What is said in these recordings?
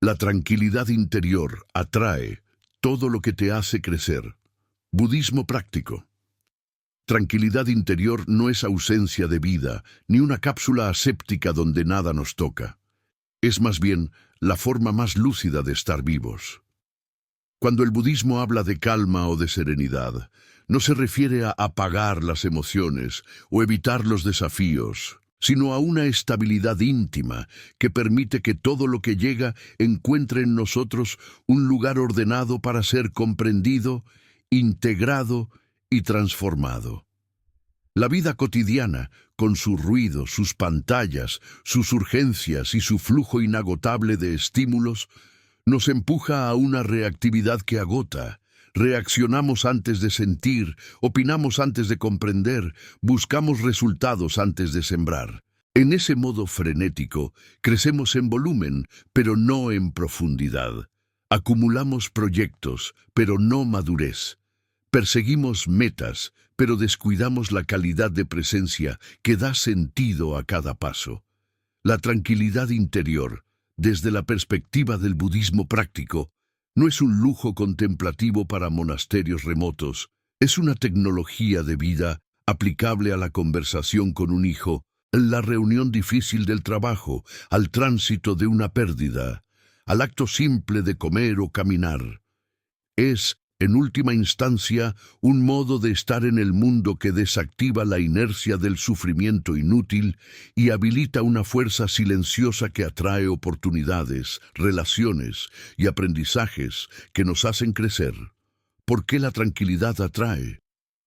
La tranquilidad interior atrae todo lo que te hace crecer. Budismo práctico. Tranquilidad interior no es ausencia de vida, ni una cápsula aséptica donde nada nos toca. Es más bien la forma más lúcida de estar vivos. Cuando el budismo habla de calma o de serenidad, no se refiere a apagar las emociones o evitar los desafíos, sino a una estabilidad íntima que permite que todo lo que llega encuentre en nosotros un lugar ordenado para ser comprendido, integrado y transformado. La vida cotidiana, con su ruido, sus pantallas, sus urgencias y su flujo inagotable de estímulos, nos empuja a una reactividad que agota. Reaccionamos antes de sentir, opinamos antes de comprender, buscamos resultados antes de sembrar. En ese modo frenético, crecemos en volumen, pero no en profundidad. Acumulamos proyectos, pero no madurez. Perseguimos metas, pero descuidamos la calidad de presencia que da sentido a cada paso. La tranquilidad interior, desde la perspectiva del budismo práctico, no es un lujo contemplativo para monasterios remotos, es una tecnología de vida aplicable a la conversación con un hijo, la reunión difícil del trabajo, al tránsito de una pérdida, al acto simple de comer o caminar. Es, en última instancia, un modo de estar en el mundo que desactiva la inercia del sufrimiento inútil y habilita una fuerza silenciosa que atrae oportunidades, relaciones y aprendizajes que nos hacen crecer. ¿Por qué la tranquilidad atrae?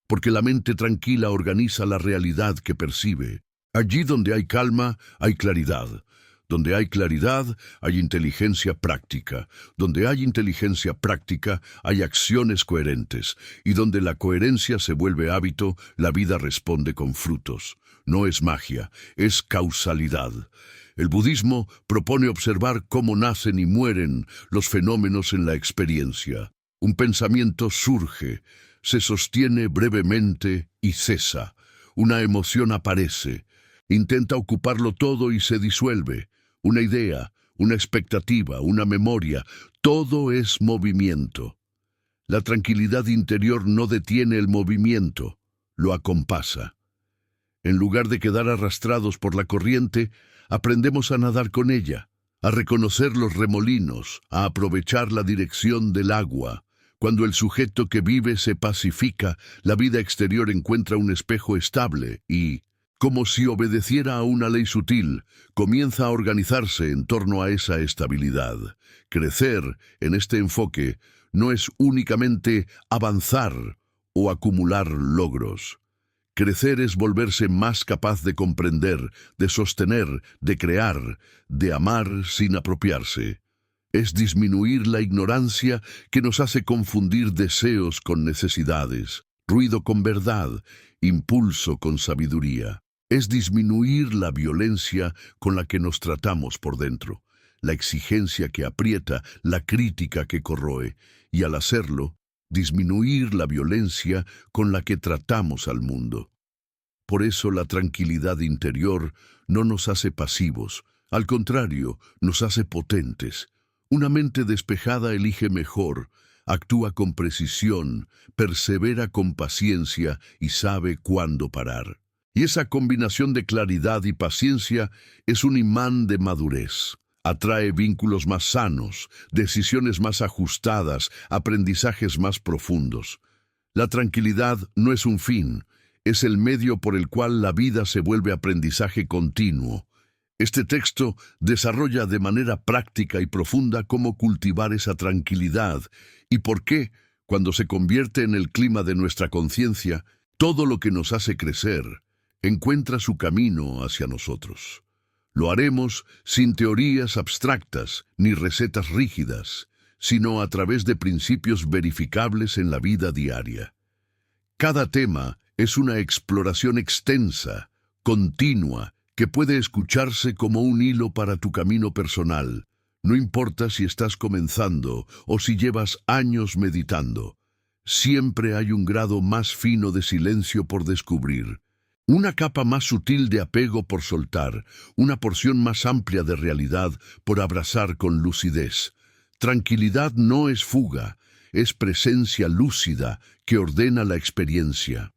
Porque la mente tranquila organiza la realidad que percibe. Allí donde hay calma, hay claridad. Donde hay claridad, hay inteligencia práctica. Donde hay inteligencia práctica, hay acciones coherentes. Y donde la coherencia se vuelve hábito, la vida responde con frutos. No es magia, es causalidad. El budismo propone observar cómo nacen y mueren los fenómenos en la experiencia. Un pensamiento surge, se sostiene brevemente y cesa. Una emoción aparece. Intenta ocuparlo todo y se disuelve. Una idea, una expectativa, una memoria, todo es movimiento. La tranquilidad interior no detiene el movimiento, lo acompasa. En lugar de quedar arrastrados por la corriente, aprendemos a nadar con ella, a reconocer los remolinos, a aprovechar la dirección del agua. Cuando el sujeto que vive se pacifica, la vida exterior encuentra un espejo estable y, como si obedeciera a una ley sutil, comienza a organizarse en torno a esa estabilidad. Crecer, en este enfoque, no es únicamente avanzar o acumular logros. Crecer es volverse más capaz de comprender, de sostener, de crear, de amar sin apropiarse. Es disminuir la ignorancia que nos hace confundir deseos con necesidades, ruido con verdad, impulso con sabiduría. Es disminuir la violencia con la que nos tratamos por dentro, la exigencia que aprieta, la crítica que corroe, y al hacerlo, disminuir la violencia con la que tratamos al mundo. Por eso la tranquilidad interior no nos hace pasivos, al contrario, nos hace potentes. Una mente despejada elige mejor, actúa con precisión, persevera con paciencia y sabe cuándo parar. Y esa combinación de claridad y paciencia es un imán de madurez. Atrae vínculos más sanos, decisiones más ajustadas, aprendizajes más profundos. La tranquilidad no es un fin, es el medio por el cual la vida se vuelve aprendizaje continuo. Este texto desarrolla de manera práctica y profunda cómo cultivar esa tranquilidad y por qué, cuando se convierte en el clima de nuestra conciencia, todo lo que nos hace crecer encuentra su camino hacia nosotros. Lo haremos sin teorías abstractas ni recetas rígidas, sino a través de principios verificables en la vida diaria. Cada tema es una exploración extensa, continua, que puede escucharse como un hilo para tu camino personal. No importa si estás comenzando o si llevas años meditando. Siempre hay un grado más fino de silencio por descubrir. Una capa más sutil de apego por soltar, una porción más amplia de realidad por abrazar con lucidez. Tranquilidad no es fuga, es presencia lúcida que ordena la experiencia.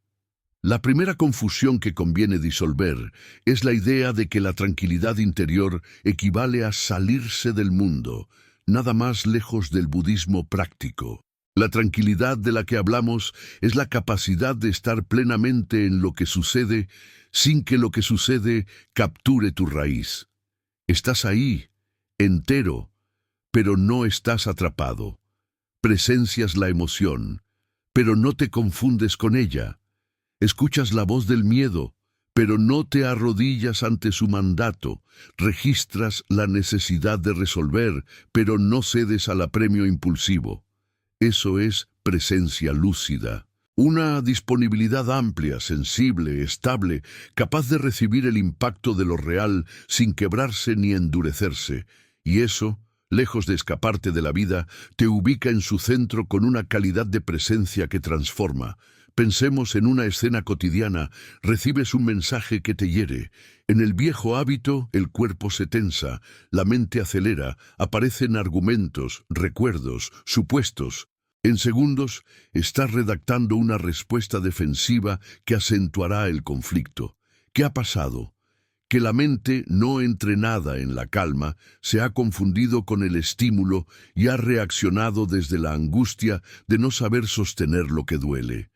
La primera confusión que conviene disolver es la idea de que la tranquilidad interior equivale a salirse del mundo, nada más lejos del budismo práctico. La tranquilidad de la que hablamos es la capacidad de estar plenamente en lo que sucede sin que lo que sucede capture tu raíz. Estás ahí, entero, pero no estás atrapado. Presencias la emoción, pero no te confundes con ella. Escuchas la voz del miedo, pero no te arrodillas ante su mandato. Registras la necesidad de resolver, pero no cedes al apremio impulsivo. Eso es presencia lúcida. Una disponibilidad amplia, sensible, estable, capaz de recibir el impacto de lo real sin quebrarse ni endurecerse. Y eso, lejos de escaparte de la vida, te ubica en su centro con una calidad de presencia que transforma. Pensemos en una escena cotidiana, recibes un mensaje que te hiere. En el viejo hábito, el cuerpo se tensa, la mente acelera, aparecen argumentos, recuerdos, supuestos. En segundos, estás redactando una respuesta defensiva que acentuará el conflicto. ¿Qué ha pasado? Que la mente, no entrenada en la calma, se ha confundido con el estímulo y ha reaccionado desde la angustia de no saber sostener lo que duele.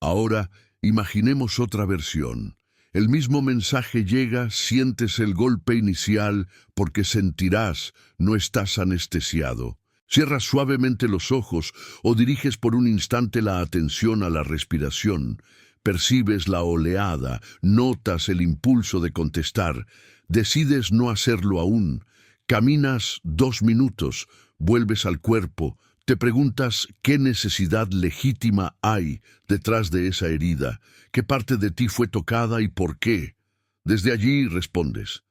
Ahora, imaginemos otra versión. El mismo mensaje llega, sientes el golpe inicial, porque sentirás, no estás anestesiado. Cierras suavemente los ojos o diriges por un instante la atención a la respiración. Percibes la oleada, notas el impulso de contestar. Decides no hacerlo aún. Caminas 2 minutos, vuelves al cuerpo. Te preguntas qué necesidad legítima hay detrás de esa herida, qué parte de ti fue tocada y por qué. Desde allí respondes.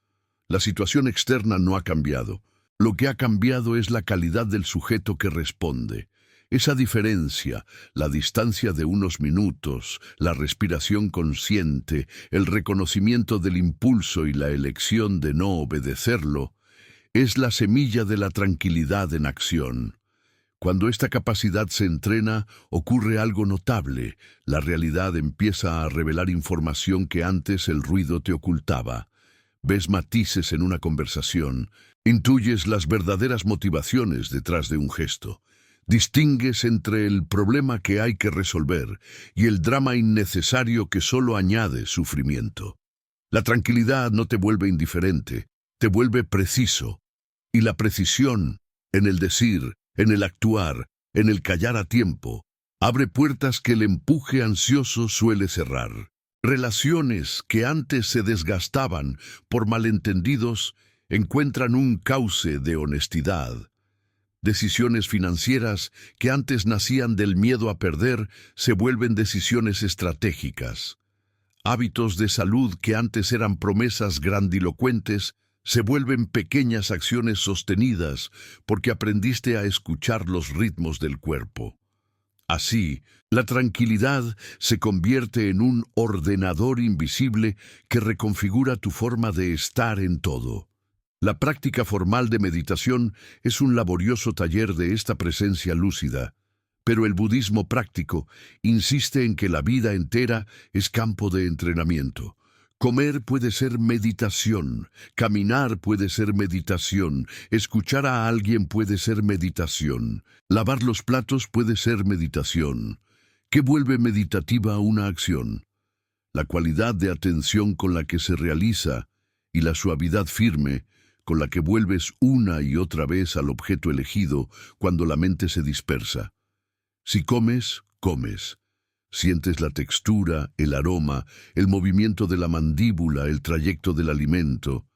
La situación externa no ha cambiado. Lo que ha cambiado es la calidad del sujeto que responde. Esa diferencia, la distancia de unos minutos, la respiración consciente, el reconocimiento del impulso y la elección de no obedecerlo, es la semilla de la tranquilidad en acción. Cuando esta capacidad se entrena, ocurre algo notable. La realidad empieza a revelar información que antes el ruido te ocultaba. Ves matices en una conversación, intuyes las verdaderas motivaciones detrás de un gesto. Distingues entre el problema que hay que resolver y el drama innecesario que solo añade sufrimiento. La tranquilidad no te vuelve indiferente, te vuelve preciso. Y la precisión, en el decir, en el actuar, en el callar a tiempo, abre puertas que el empuje ansioso suele cerrar. Relaciones que antes se desgastaban por malentendidos encuentran un cauce de honestidad. Decisiones financieras que antes nacían del miedo a perder se vuelven decisiones estratégicas. Hábitos de salud que antes eran promesas grandilocuentes se vuelven pequeñas acciones sostenidas porque aprendiste a escuchar los ritmos del cuerpo. Así, la tranquilidad se convierte en un ordenador invisible que reconfigura tu forma de estar en todo. La práctica formal de meditación es un laborioso taller de esta presencia lúcida, pero el budismo práctico insiste en que la vida entera es campo de entrenamiento. Comer puede ser meditación, caminar puede ser meditación, escuchar a alguien puede ser meditación, lavar los platos puede ser meditación. ¿Qué vuelve meditativa una acción? La cualidad de atención con la que se realiza y la suavidad firme con la que vuelves una y otra vez al objeto elegido cuando la mente se dispersa. Si comes, comes. Sientes la textura, el aroma, el movimiento de la mandíbula, el trayecto del alimento.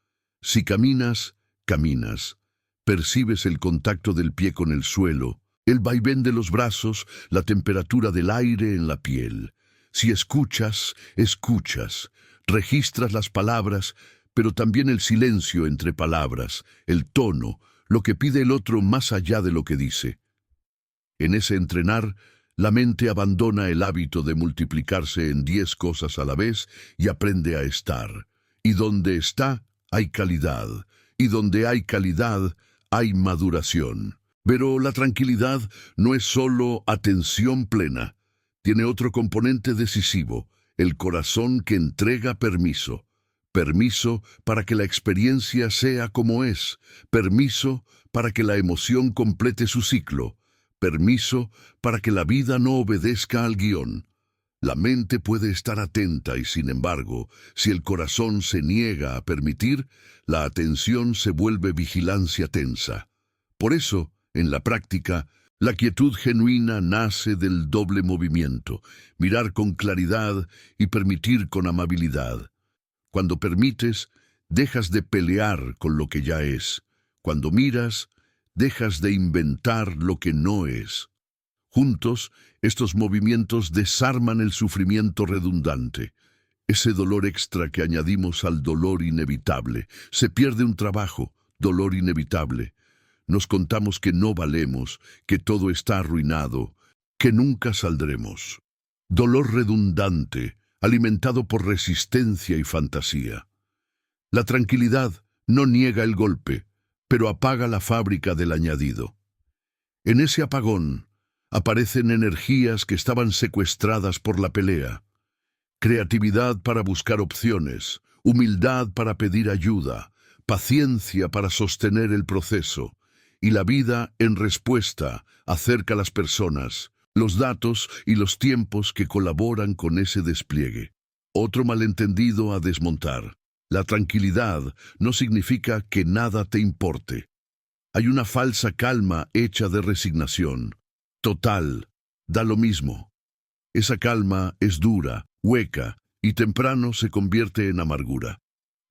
Si caminas, caminas. Percibes el contacto del pie con el suelo, el vaivén de los brazos, la temperatura del aire en la piel. Si escuchas, escuchas. Registras las palabras, pero también el silencio entre palabras, el tono, lo que pide el otro más allá de lo que dice. En ese entrenar, La mente abandona el hábito de multiplicarse en 10 cosas a la vez y aprende a estar. Y donde está, hay calidad. Y donde hay calidad, hay maduración. Pero la tranquilidad no es solo atención plena. Tiene otro componente decisivo, el corazón que entrega permiso. Permiso para que la experiencia sea como es. Permiso para que la emoción complete su ciclo. Permiso para que la vida no obedezca al guión. La mente puede estar atenta y, sin embargo, si el corazón se niega a permitir, la atención se vuelve vigilancia tensa. Por eso, en la práctica, la quietud genuina nace del doble movimiento, mirar con claridad y permitir con amabilidad. Cuando permites, dejas de pelear con lo que ya es. Cuando miras, dejas de inventar lo que no es. Juntos, estos movimientos desarman el sufrimiento redundante. Ese dolor extra que añadimos al dolor inevitable. Se pierde un trabajo, dolor inevitable. Nos contamos que no valemos, que todo está arruinado, que nunca saldremos. Dolor redundante, alimentado por resistencia y fantasía. La tranquilidad no niega el golpe, pero apaga la fábrica del añadido. En ese apagón aparecen energías que estaban secuestradas por la pelea. Creatividad para buscar opciones, humildad para pedir ayuda, paciencia para sostener el proceso, y la vida en respuesta acerca a las personas, los datos y los tiempos que colaboran con ese despliegue. Otro malentendido a desmontar. La tranquilidad no significa que nada te importe. Hay una falsa calma hecha de resignación. Total, da lo mismo. Esa calma es dura, hueca, y temprano se convierte en amargura.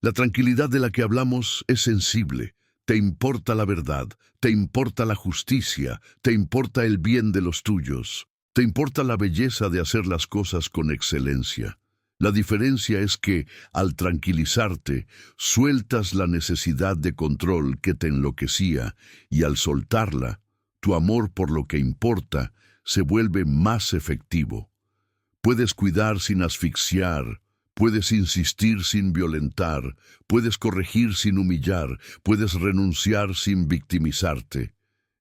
La tranquilidad de la que hablamos es sensible. Te importa la verdad, te importa la justicia, te importa el bien de los tuyos, te importa la belleza de hacer las cosas con excelencia. La diferencia es que, al tranquilizarte, sueltas la necesidad de control que te enloquecía y al soltarla, tu amor por lo que importa se vuelve más efectivo. Puedes cuidar sin asfixiar, puedes insistir sin violentar, puedes corregir sin humillar, puedes renunciar sin victimizarte.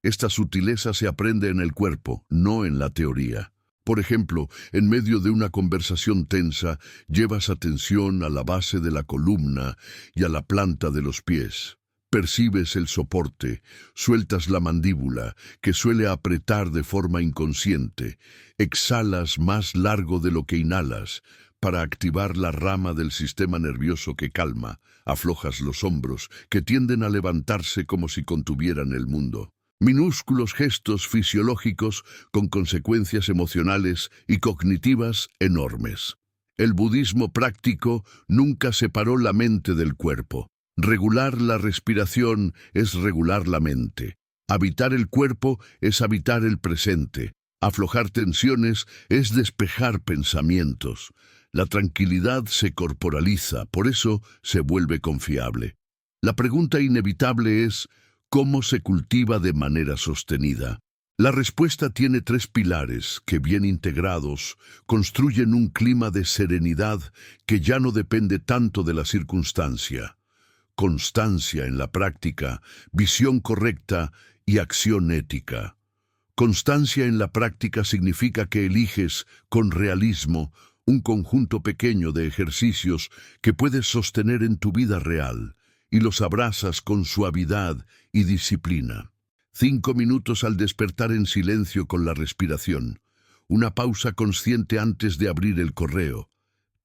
Esta sutileza se aprende en el cuerpo, no en la teoría. Por ejemplo, en medio de una conversación tensa, llevas atención a la base de la columna y a la planta de los pies. Percibes el soporte, sueltas la mandíbula, que suele apretar de forma inconsciente, exhalas más largo de lo que inhalas, para activar la rama del sistema nervioso que calma, aflojas los hombros, que tienden a levantarse como si contuvieran el mundo. Minúsculos gestos fisiológicos con consecuencias emocionales y cognitivas enormes. El budismo práctico nunca separó la mente del cuerpo. Regular la respiración es regular la mente. Habitar el cuerpo es habitar el presente. Aflojar tensiones es despejar pensamientos. La tranquilidad se corporaliza, por eso se vuelve confiable. La pregunta inevitable es: ¿cómo se cultiva de manera sostenida? La respuesta tiene 3 pilares que, bien integrados, construyen un clima de serenidad que ya no depende tanto de la circunstancia. Constancia en la práctica, visión correcta y acción ética. Constancia en la práctica significa que eliges, con realismo, un conjunto pequeño de ejercicios que puedes sostener en tu vida real, y los abrazas con suavidad y disciplina. 5 minutos al despertar en silencio con la respiración. Una pausa consciente antes de abrir el correo.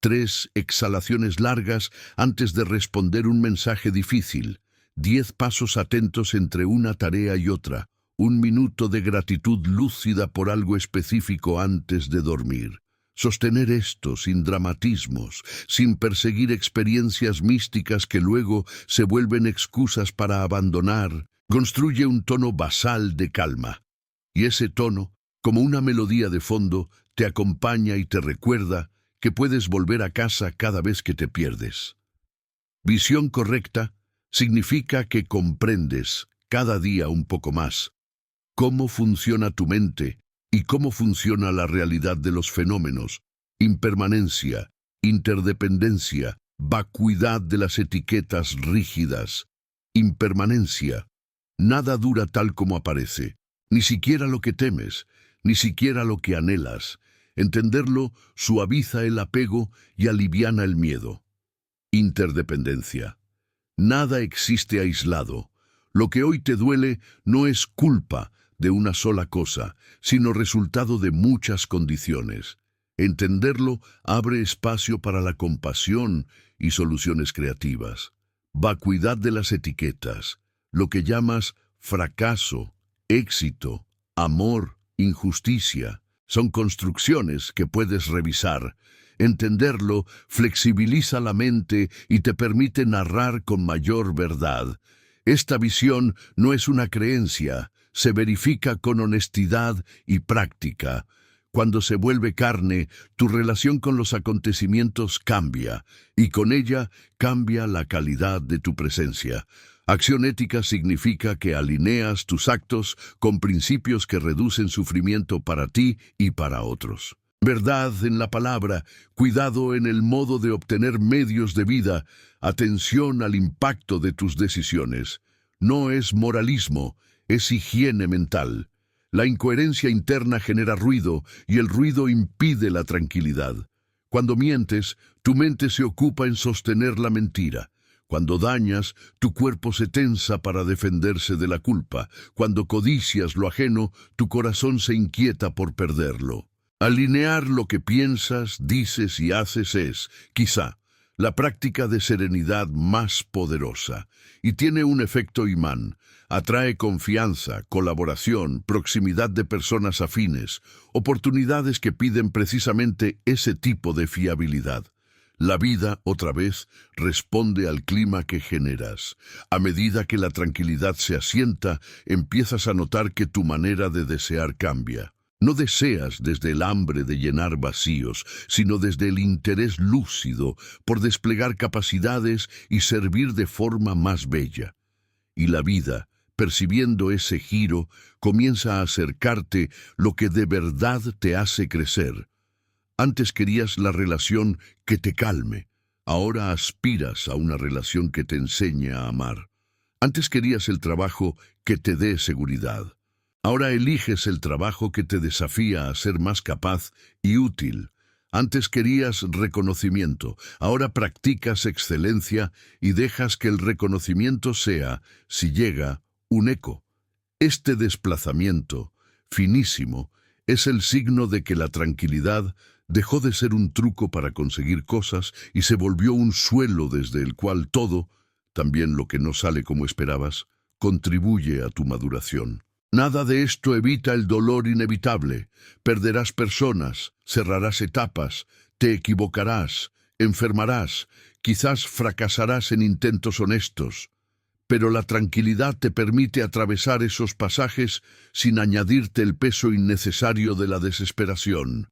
3 exhalaciones largas antes de responder un mensaje difícil. 10 pasos atentos entre una tarea y otra. 1 minuto de gratitud lúcida por algo específico antes de dormir. Sostener esto sin dramatismos, sin perseguir experiencias místicas que luego se vuelven excusas para abandonar, construye un tono basal de calma. Y ese tono, como una melodía de fondo, te acompaña y te recuerda que puedes volver a casa cada vez que te pierdes. Visión correcta significa que comprendes, cada día un poco más, cómo funciona tu mente y cómo funciona la realidad de los fenómenos: impermanencia, interdependencia, vacuidad de las etiquetas rígidas. Impermanencia. Nada dura tal como aparece, ni siquiera lo que temes, ni siquiera lo que anhelas. Entenderlo suaviza el apego y aliviana el miedo. Interdependencia. Nada existe aislado. Lo que hoy te duele no es culpa de una sola cosa, sino resultado de muchas condiciones. Entenderlo abre espacio para la compasión y soluciones creativas. Vacuidad de las etiquetas, lo que llamas fracaso, éxito, amor, injusticia, son construcciones que puedes revisar. Entenderlo flexibiliza la mente y te permite narrar con mayor verdad. Esta visión no es una creencia, se verifica con honestidad y práctica. Cuando se vuelve carne, tu relación con los acontecimientos cambia, y con ella cambia la calidad de tu presencia. Acción ética significa que alineas tus actos con principios que reducen sufrimiento para ti y para otros. Verdad en la palabra, cuidado en el modo de obtener medios de vida, atención al impacto de tus decisiones. No es moralismo, es higiene mental. La incoherencia interna genera ruido y el ruido impide la tranquilidad. Cuando mientes, tu mente se ocupa en sostener la mentira. Cuando dañas, tu cuerpo se tensa para defenderse de la culpa. Cuando codicias lo ajeno, tu corazón se inquieta por perderlo. Alinear lo que piensas, dices y haces es, quizá, la práctica de serenidad más poderosa, y tiene un efecto imán. Atrae confianza, colaboración, proximidad de personas afines, oportunidades que piden precisamente ese tipo de fiabilidad. La vida, otra vez, responde al clima que generas. A medida que la tranquilidad se asienta, empiezas a notar que tu manera de desear cambia. No deseas desde el hambre de llenar vacíos, sino desde el interés lúcido por desplegar capacidades y servir de forma más bella. Y la vida, percibiendo ese giro, comienza a acercarte lo que de verdad te hace crecer. Antes querías la relación que te calme, ahora aspiras a una relación que te enseñe a amar. Antes querías el trabajo que te dé seguridad. Ahora eliges el trabajo que te desafía a ser más capaz y útil. Antes querías reconocimiento, ahora practicas excelencia y dejas que el reconocimiento sea, si llega, un eco. Este desplazamiento, finísimo, es el signo de que la tranquilidad dejó de ser un truco para conseguir cosas y se volvió un suelo desde el cual todo, también lo que no sale como esperabas, contribuye a tu maduración. Nada de esto evita el dolor inevitable. Perderás personas, cerrarás etapas, te equivocarás, enfermarás, quizás fracasarás en intentos honestos. Pero la tranquilidad te permite atravesar esos pasajes sin añadirte el peso innecesario de la desesperación.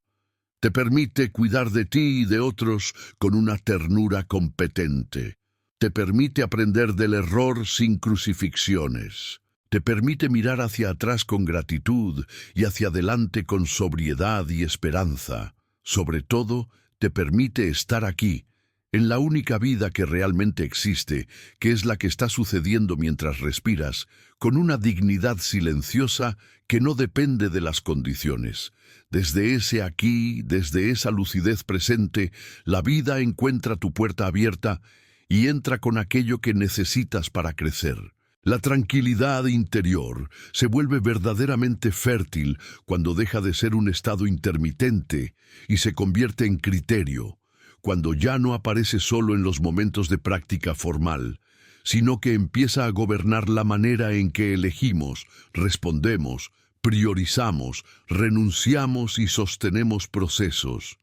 Te permite cuidar de ti y de otros con una ternura competente. Te permite aprender del error sin crucifixiones. Te permite mirar hacia atrás con gratitud y hacia adelante con sobriedad y esperanza. Sobre todo, te permite estar aquí, en la única vida que realmente existe, que es la que está sucediendo mientras respiras, con una dignidad silenciosa que no depende de las condiciones. Desde ese aquí, desde esa lucidez presente, la vida encuentra tu puerta abierta y entra con aquello que necesitas para crecer. La tranquilidad interior se vuelve verdaderamente fértil cuando deja de ser un estado intermitente y se convierte en criterio, cuando ya no aparece solo en los momentos de práctica formal, sino que empieza a gobernar la manera en que elegimos, respondemos, priorizamos, renunciamos y sostenemos procesos.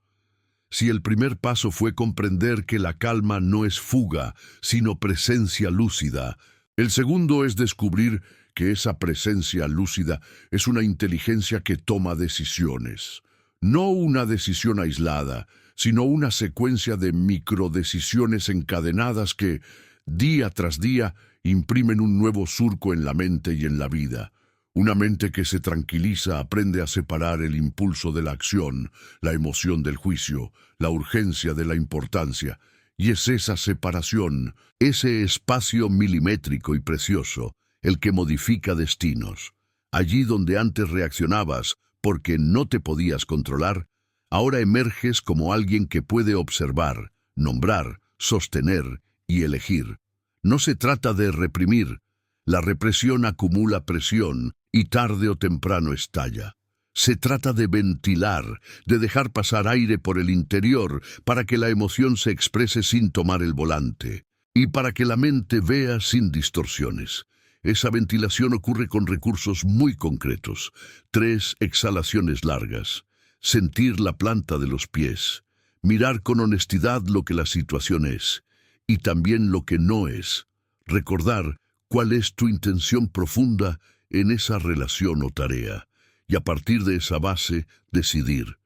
Si el primer paso fue comprender que la calma no es fuga, sino presencia lúcida, el segundo es descubrir que esa presencia lúcida es una inteligencia que toma decisiones. No una decisión aislada, sino una secuencia de microdecisiones encadenadas que, día tras día, imprimen un nuevo surco en la mente y en la vida. Una mente que se tranquiliza aprende a separar el impulso de la acción, la emoción del juicio, la urgencia de la importancia. Y es esa separación, ese espacio milimétrico y precioso, el que modifica destinos. Allí donde antes reaccionabas porque no te podías controlar, ahora emerges como alguien que puede observar, nombrar, sostener y elegir. No se trata de reprimir. La represión acumula presión y tarde o temprano estalla. Se trata de ventilar, de dejar pasar aire por el interior para que la emoción se exprese sin tomar el volante y para que la mente vea sin distorsiones. Esa ventilación ocurre con recursos muy concretos. 3 exhalaciones largas. Sentir la planta de los pies. Mirar con honestidad lo que la situación es y también lo que no es. Recordar cuál es tu intención profunda en esa relación o tarea. Y a partir de esa base, decidir.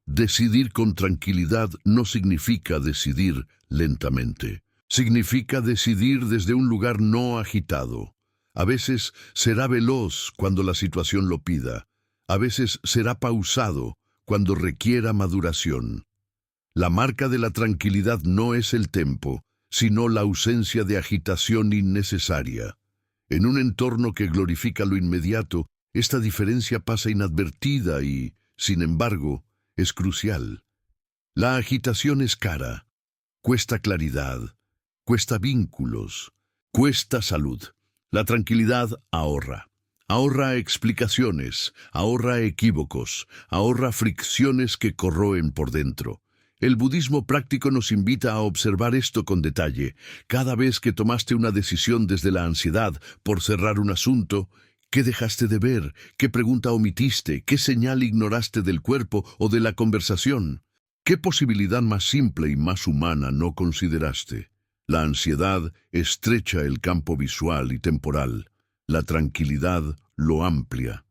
Decidir con tranquilidad no significa decidir lentamente. Significa decidir desde un lugar no agitado. A veces será veloz cuando la situación lo pida. A veces será pausado cuando requiera maduración. La marca de la tranquilidad no es el tempo, sino la ausencia de agitación innecesaria. En un entorno que glorifica lo inmediato, esta diferencia pasa inadvertida y, sin embargo, es crucial. La agitación es cara, cuesta claridad, cuesta vínculos, cuesta salud. La tranquilidad ahorra. Ahorra explicaciones, ahorra equívocos, ahorra fricciones que corroen por dentro. El budismo práctico nos invita a observar esto con detalle. Cada vez que tomaste una decisión desde la ansiedad por cerrar un asunto, ¿qué dejaste de ver? ¿Qué pregunta omitiste? ¿Qué señal ignoraste del cuerpo o de la conversación? ¿Qué posibilidad más simple y más humana no consideraste? La ansiedad estrecha el campo visual y temporal. La tranquilidad lo amplia.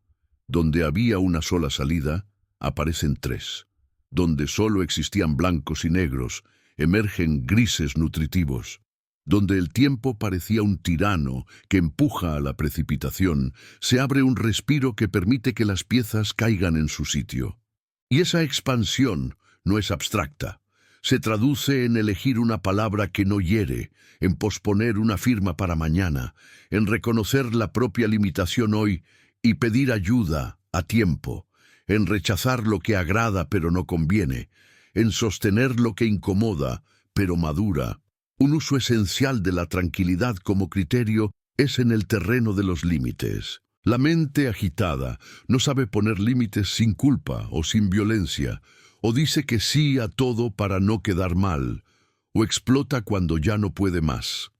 Donde había una sola salida, aparecen 3. Donde solo existían blancos y negros, emergen grises nutritivos. Donde el tiempo parecía un tirano que empuja a la precipitación, se abre un respiro que permite que las piezas caigan en su sitio. Y esa expansión no es abstracta. Se traduce en elegir una palabra que no hiere, en posponer una firma para mañana, en reconocer la propia limitación hoy y pedir ayuda a tiempo, en rechazar lo que agrada pero no conviene, en sostener lo que incomoda pero madura. Un uso esencial de la tranquilidad como criterio es en el terreno de los límites. La mente agitada no sabe poner límites sin culpa o sin violencia, o dice que sí a todo para no quedar mal, o explota cuando ya no puede más.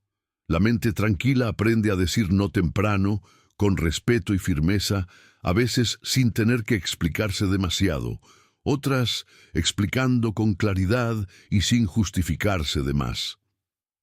La mente tranquila aprende a decir no temprano, con respeto y firmeza, a veces sin tener que explicarse demasiado, otras explicando con claridad y sin justificarse de más.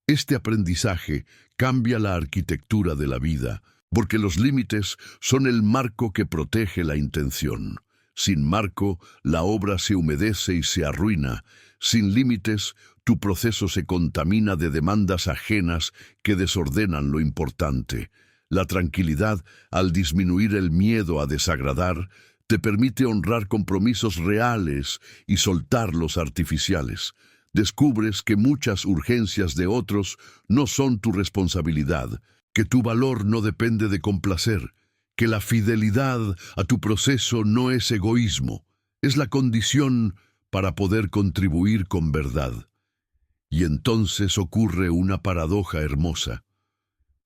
Este aprendizaje cambia la arquitectura de la vida, porque los límites son el marco que protege la intención. Sin marco, la obra se humedece y se arruina. Sin límites, tu proceso se contamina de demandas ajenas que desordenan lo importante. La tranquilidad, al disminuir el miedo a desagradar, te permite honrar compromisos reales y soltar los artificiales. Descubres que muchas urgencias de otros no son tu responsabilidad, que tu valor no depende de complacer, que la fidelidad a tu proceso no es egoísmo, es la condición para poder contribuir con verdad. Y entonces ocurre una paradoja hermosa.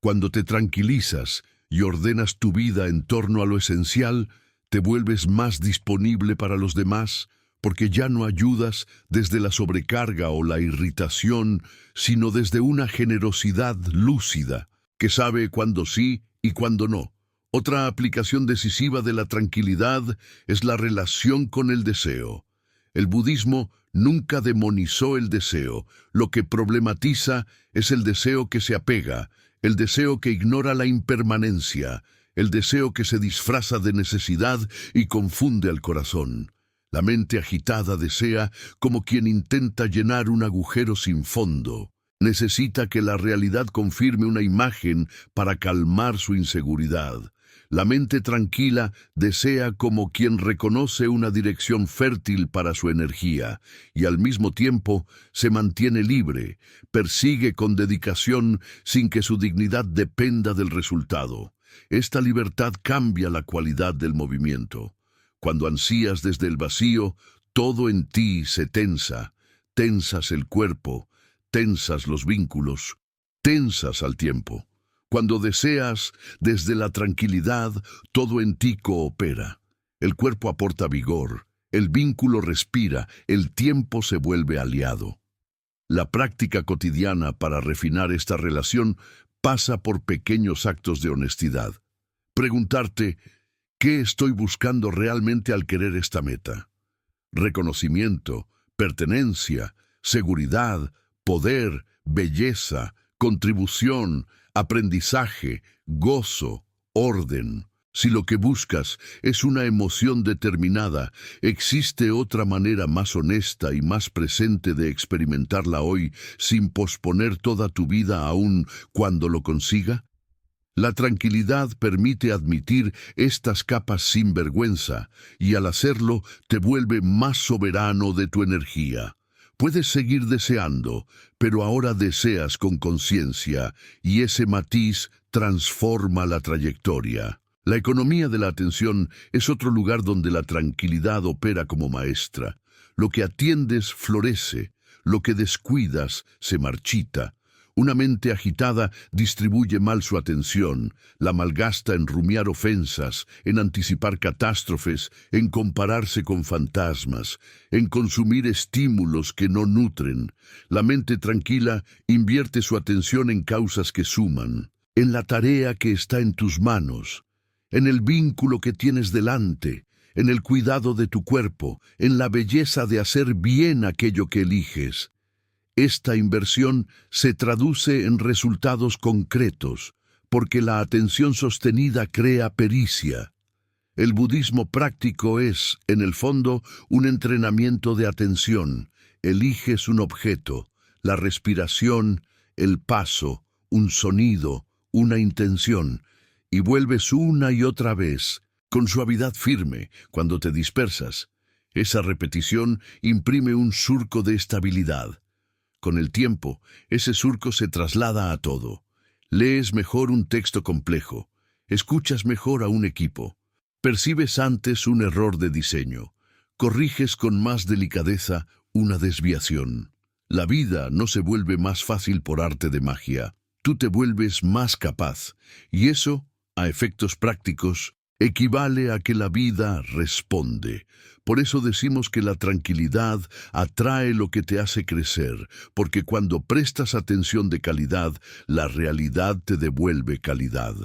Cuando te tranquilizas y ordenas tu vida en torno a lo esencial, te vuelves más disponible para los demás, porque ya no ayudas desde la sobrecarga o la irritación, sino desde una generosidad lúcida, que sabe cuándo sí y cuándo no. Otra aplicación decisiva de la tranquilidad es la relación con el deseo. El budismo nunca demonizó el deseo. Lo que problematiza es el deseo que se apega, el deseo que ignora la impermanencia, el deseo que se disfraza de necesidad y confunde al corazón. La mente agitada desea como quien intenta llenar un agujero sin fondo. Necesita que la realidad confirme una imagen para calmar su inseguridad. La mente tranquila desea como quien reconoce una dirección fértil para su energía y al mismo tiempo se mantiene libre, persigue con dedicación sin que su dignidad dependa del resultado. Esta libertad cambia la cualidad del movimiento. Cuando ansías desde el vacío, todo en ti se tensa. Tensas el cuerpo, tensas los vínculos, tensas al tiempo. Cuando deseas desde la tranquilidad, todo en ti coopera. El cuerpo aporta vigor, el vínculo respira, el tiempo se vuelve aliado. La práctica cotidiana para refinar esta relación pasa por pequeños actos de honestidad. Preguntarte, ¿qué estoy buscando realmente al querer esta meta? Reconocimiento, pertenencia, seguridad, poder, belleza, contribución, aprendizaje, gozo, orden. Si lo que buscas es una emoción determinada, existe otra manera más honesta y más presente de experimentarla hoy sin posponer toda tu vida aún cuando lo consiga. La tranquilidad permite admitir estas capas sin vergüenza y al hacerlo te vuelve más soberano de tu energía. Puedes seguir deseando, pero ahora deseas con conciencia y ese matiz transforma la trayectoria. La economía de la atención es otro lugar donde la tranquilidad opera como maestra. Lo que atiendes florece, lo que descuidas se marchita. Una mente agitada distribuye mal su atención, la malgasta en rumiar ofensas, en anticipar catástrofes, en compararse con fantasmas, en consumir estímulos que no nutren. La mente tranquila invierte su atención en causas que suman, en la tarea que está en tus manos, en el vínculo que tienes delante, en el cuidado de tu cuerpo, en la belleza de hacer bien aquello que eliges. Esta inversión se traduce en resultados concretos, porque la atención sostenida crea pericia. El budismo práctico es, en el fondo, un entrenamiento de atención. Eliges un objeto, la respiración, el paso, un sonido, una intención, y vuelves una y otra vez, con suavidad firme, cuando te dispersas. Esa repetición imprime un surco de estabilidad. Con el tiempo, ese surco se traslada a todo. Lees mejor un texto complejo, escuchas mejor a un equipo, percibes antes un error de diseño, corriges con más delicadeza una desviación. La vida no se vuelve más fácil por arte de magia, tú te vuelves más capaz, y eso, a efectos prácticos, equivale a que la vida responde. Por eso decimos que la tranquilidad atrae lo que te hace crecer, porque cuando prestas atención de calidad, la realidad te devuelve calidad.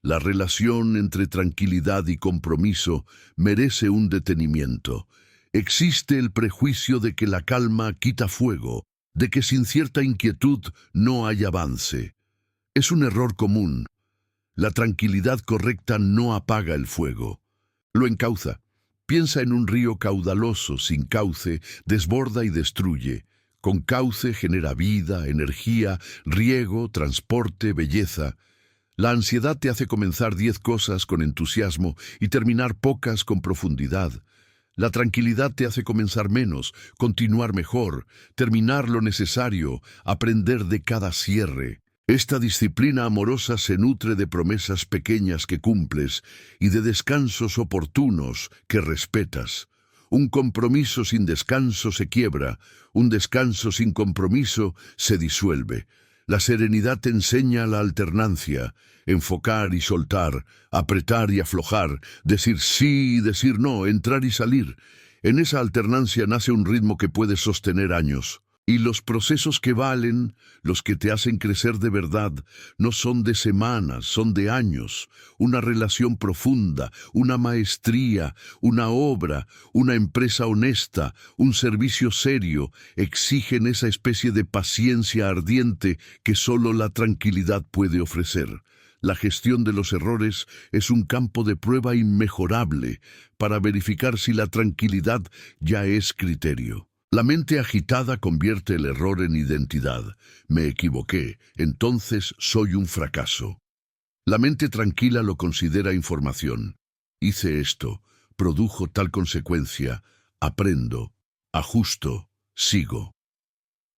La relación entre tranquilidad y compromiso merece un detenimiento. Existe el prejuicio de que la calma quita fuego, de que sin cierta inquietud no hay avance. Es un error común. La tranquilidad correcta no apaga el fuego, lo encauza. Piensa en un río caudaloso, sin cauce, desborda y destruye. Con cauce genera vida, energía, riego, transporte, belleza. La ansiedad te hace comenzar 10 cosas con entusiasmo y terminar pocas con profundidad. La tranquilidad te hace comenzar menos, continuar mejor, terminar lo necesario, aprender de cada cierre. Esta disciplina amorosa se nutre de promesas pequeñas que cumples y de descansos oportunos que respetas. Un compromiso sin descanso se quiebra, un descanso sin compromiso se disuelve. La serenidad te enseña la alternancia, enfocar y soltar, apretar y aflojar, decir sí y decir no, entrar y salir. En esa alternancia nace un ritmo que puedes sostener años. Y los procesos que valen, los que te hacen crecer de verdad, no son de semanas, son de años. Una relación profunda, una maestría, una obra, una empresa honesta, un servicio serio, exigen esa especie de paciencia ardiente que solo la tranquilidad puede ofrecer. La gestión de los errores es un campo de prueba inmejorable para verificar si la tranquilidad ya es criterio. La mente agitada convierte el error en identidad. Me equivoqué, entonces soy un fracaso. La mente tranquila lo considera información. Hice esto, produjo tal consecuencia, aprendo, ajusto, sigo.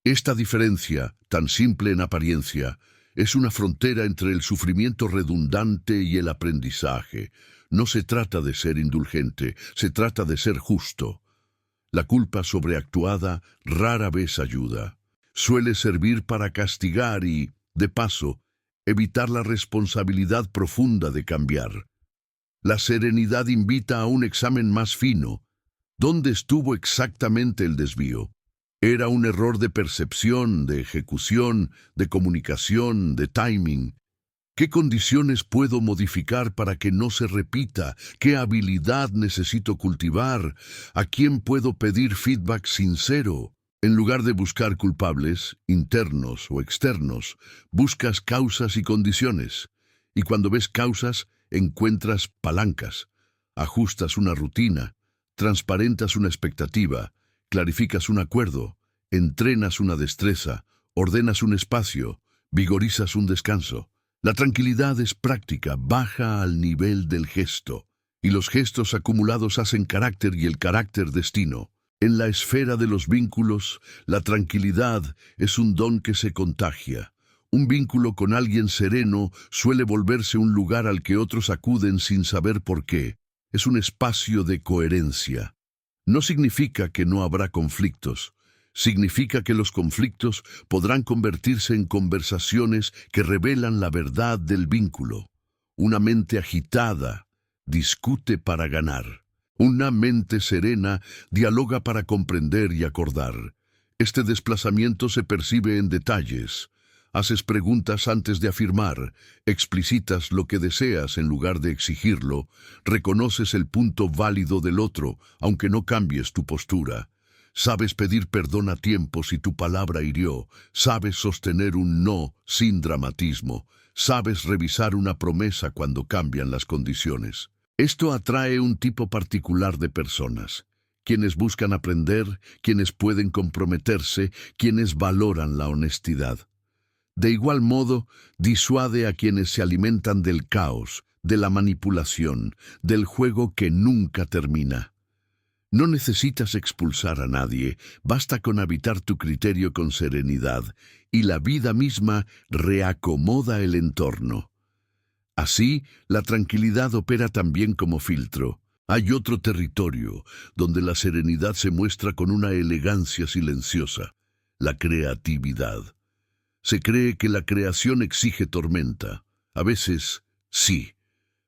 Esta diferencia, tan simple en apariencia, es una frontera entre el sufrimiento redundante y el aprendizaje. No se trata de ser indulgente, se trata de ser justo. La culpa sobreactuada rara vez ayuda. Suele servir para castigar y, de paso, evitar la responsabilidad profunda de cambiar. La serenidad invita a un examen más fino. ¿Dónde estuvo exactamente el desvío? ¿Era un error de percepción, de ejecución, de comunicación, de timing? ¿Qué condiciones puedo modificar para que no se repita? ¿Qué habilidad necesito cultivar? ¿A quién puedo pedir feedback sincero? En lugar de buscar culpables, internos o externos, buscas causas y condiciones. Y cuando ves causas, encuentras palancas. Ajustas una rutina, transparentas una expectativa, clarificas un acuerdo, entrenas una destreza, ordenas un espacio, vigorizas un descanso. La tranquilidad es práctica, baja al nivel del gesto, y los gestos acumulados hacen carácter y el carácter destino. En la esfera de los vínculos, la tranquilidad es un don que se contagia. Un vínculo con alguien sereno suele volverse un lugar al que otros acuden sin saber por qué. Es un espacio de coherencia. No significa que no habrá conflictos. Significa que los conflictos podrán convertirse en conversaciones que revelan la verdad del vínculo. Una mente agitada discute para ganar. Una mente serena dialoga para comprender y acordar. Este desplazamiento se percibe en detalles. Haces preguntas antes de afirmar, explicitas lo que deseas en lugar de exigirlo, reconoces el punto válido del otro, aunque no cambies tu postura. Sabes pedir perdón a tiempo si tu palabra hirió, sabes sostener un no sin dramatismo, sabes revisar una promesa cuando cambian las condiciones. Esto atrae un tipo particular de personas, quienes buscan aprender, quienes pueden comprometerse, quienes valoran la honestidad. De igual modo, disuade a quienes se alimentan del caos, de la manipulación, del juego que nunca termina. No necesitas expulsar a nadie, basta con habitar tu criterio con serenidad, y la vida misma reacomoda el entorno. Así, la tranquilidad opera también como filtro. Hay otro territorio, donde la serenidad se muestra con una elegancia silenciosa, la creatividad. Se cree que la creación exige tormenta. A veces, sí,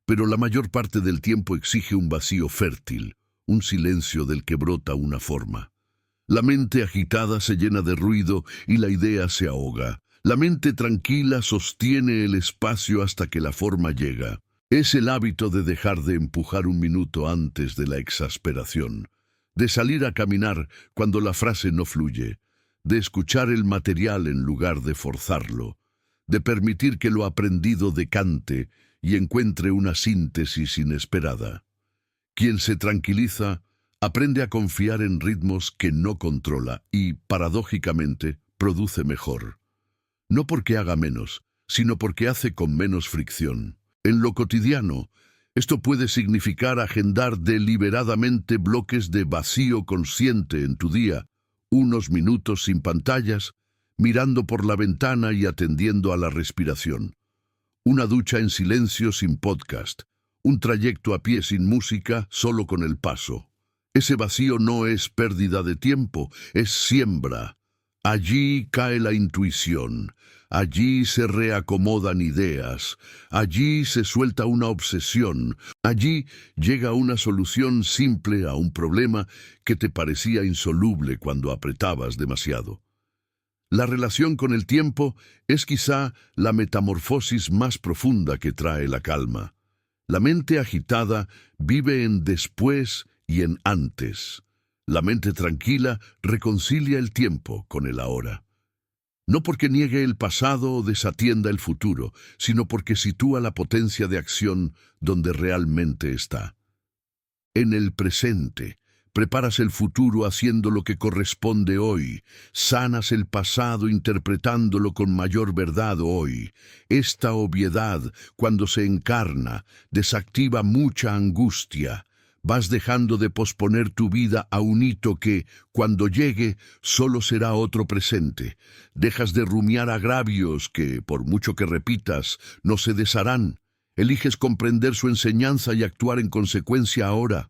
pero la mayor parte del tiempo exige un vacío fértil, un silencio del que brota una forma. La mente agitada se llena de ruido y la idea se ahoga. La mente tranquila sostiene el espacio hasta que la forma llega. Es el hábito de dejar de empujar un minuto antes de la exasperación, de salir a caminar cuando la frase no fluye, de escuchar el material en lugar de forzarlo, de permitir que lo aprendido decante y encuentre una síntesis inesperada. Quien se tranquiliza aprende a confiar en ritmos que no controla y, paradójicamente, produce mejor. No porque haga menos, sino porque hace con menos fricción. En lo cotidiano, esto puede significar agendar deliberadamente bloques de vacío consciente en tu día, unos minutos sin pantallas, mirando por la ventana y atendiendo a la respiración. Una ducha en silencio sin podcast, un trayecto a pie sin música, solo con el paso. Ese vacío no es pérdida de tiempo, es siembra. Allí cae la intuición, allí se reacomodan ideas, allí se suelta una obsesión, allí llega una solución simple a un problema que te parecía insoluble cuando apretabas demasiado. La relación con el tiempo es quizá la metamorfosis más profunda que trae la calma. La mente agitada vive en después y en antes. La mente tranquila reconcilia el tiempo con el ahora. No porque niegue el pasado o desatienda el futuro, sino porque sitúa la potencia de acción donde realmente está. En el presente, preparas el futuro haciendo lo que corresponde hoy, sanas el pasado interpretándolo con mayor verdad hoy. Esta obviedad, cuando se encarna, desactiva mucha angustia. Vas dejando de posponer tu vida a un hito que, cuando llegue, solo será otro presente. Dejas de rumiar agravios que, por mucho que repitas, no se desharán. Eliges comprender su enseñanza y actuar en consecuencia ahora.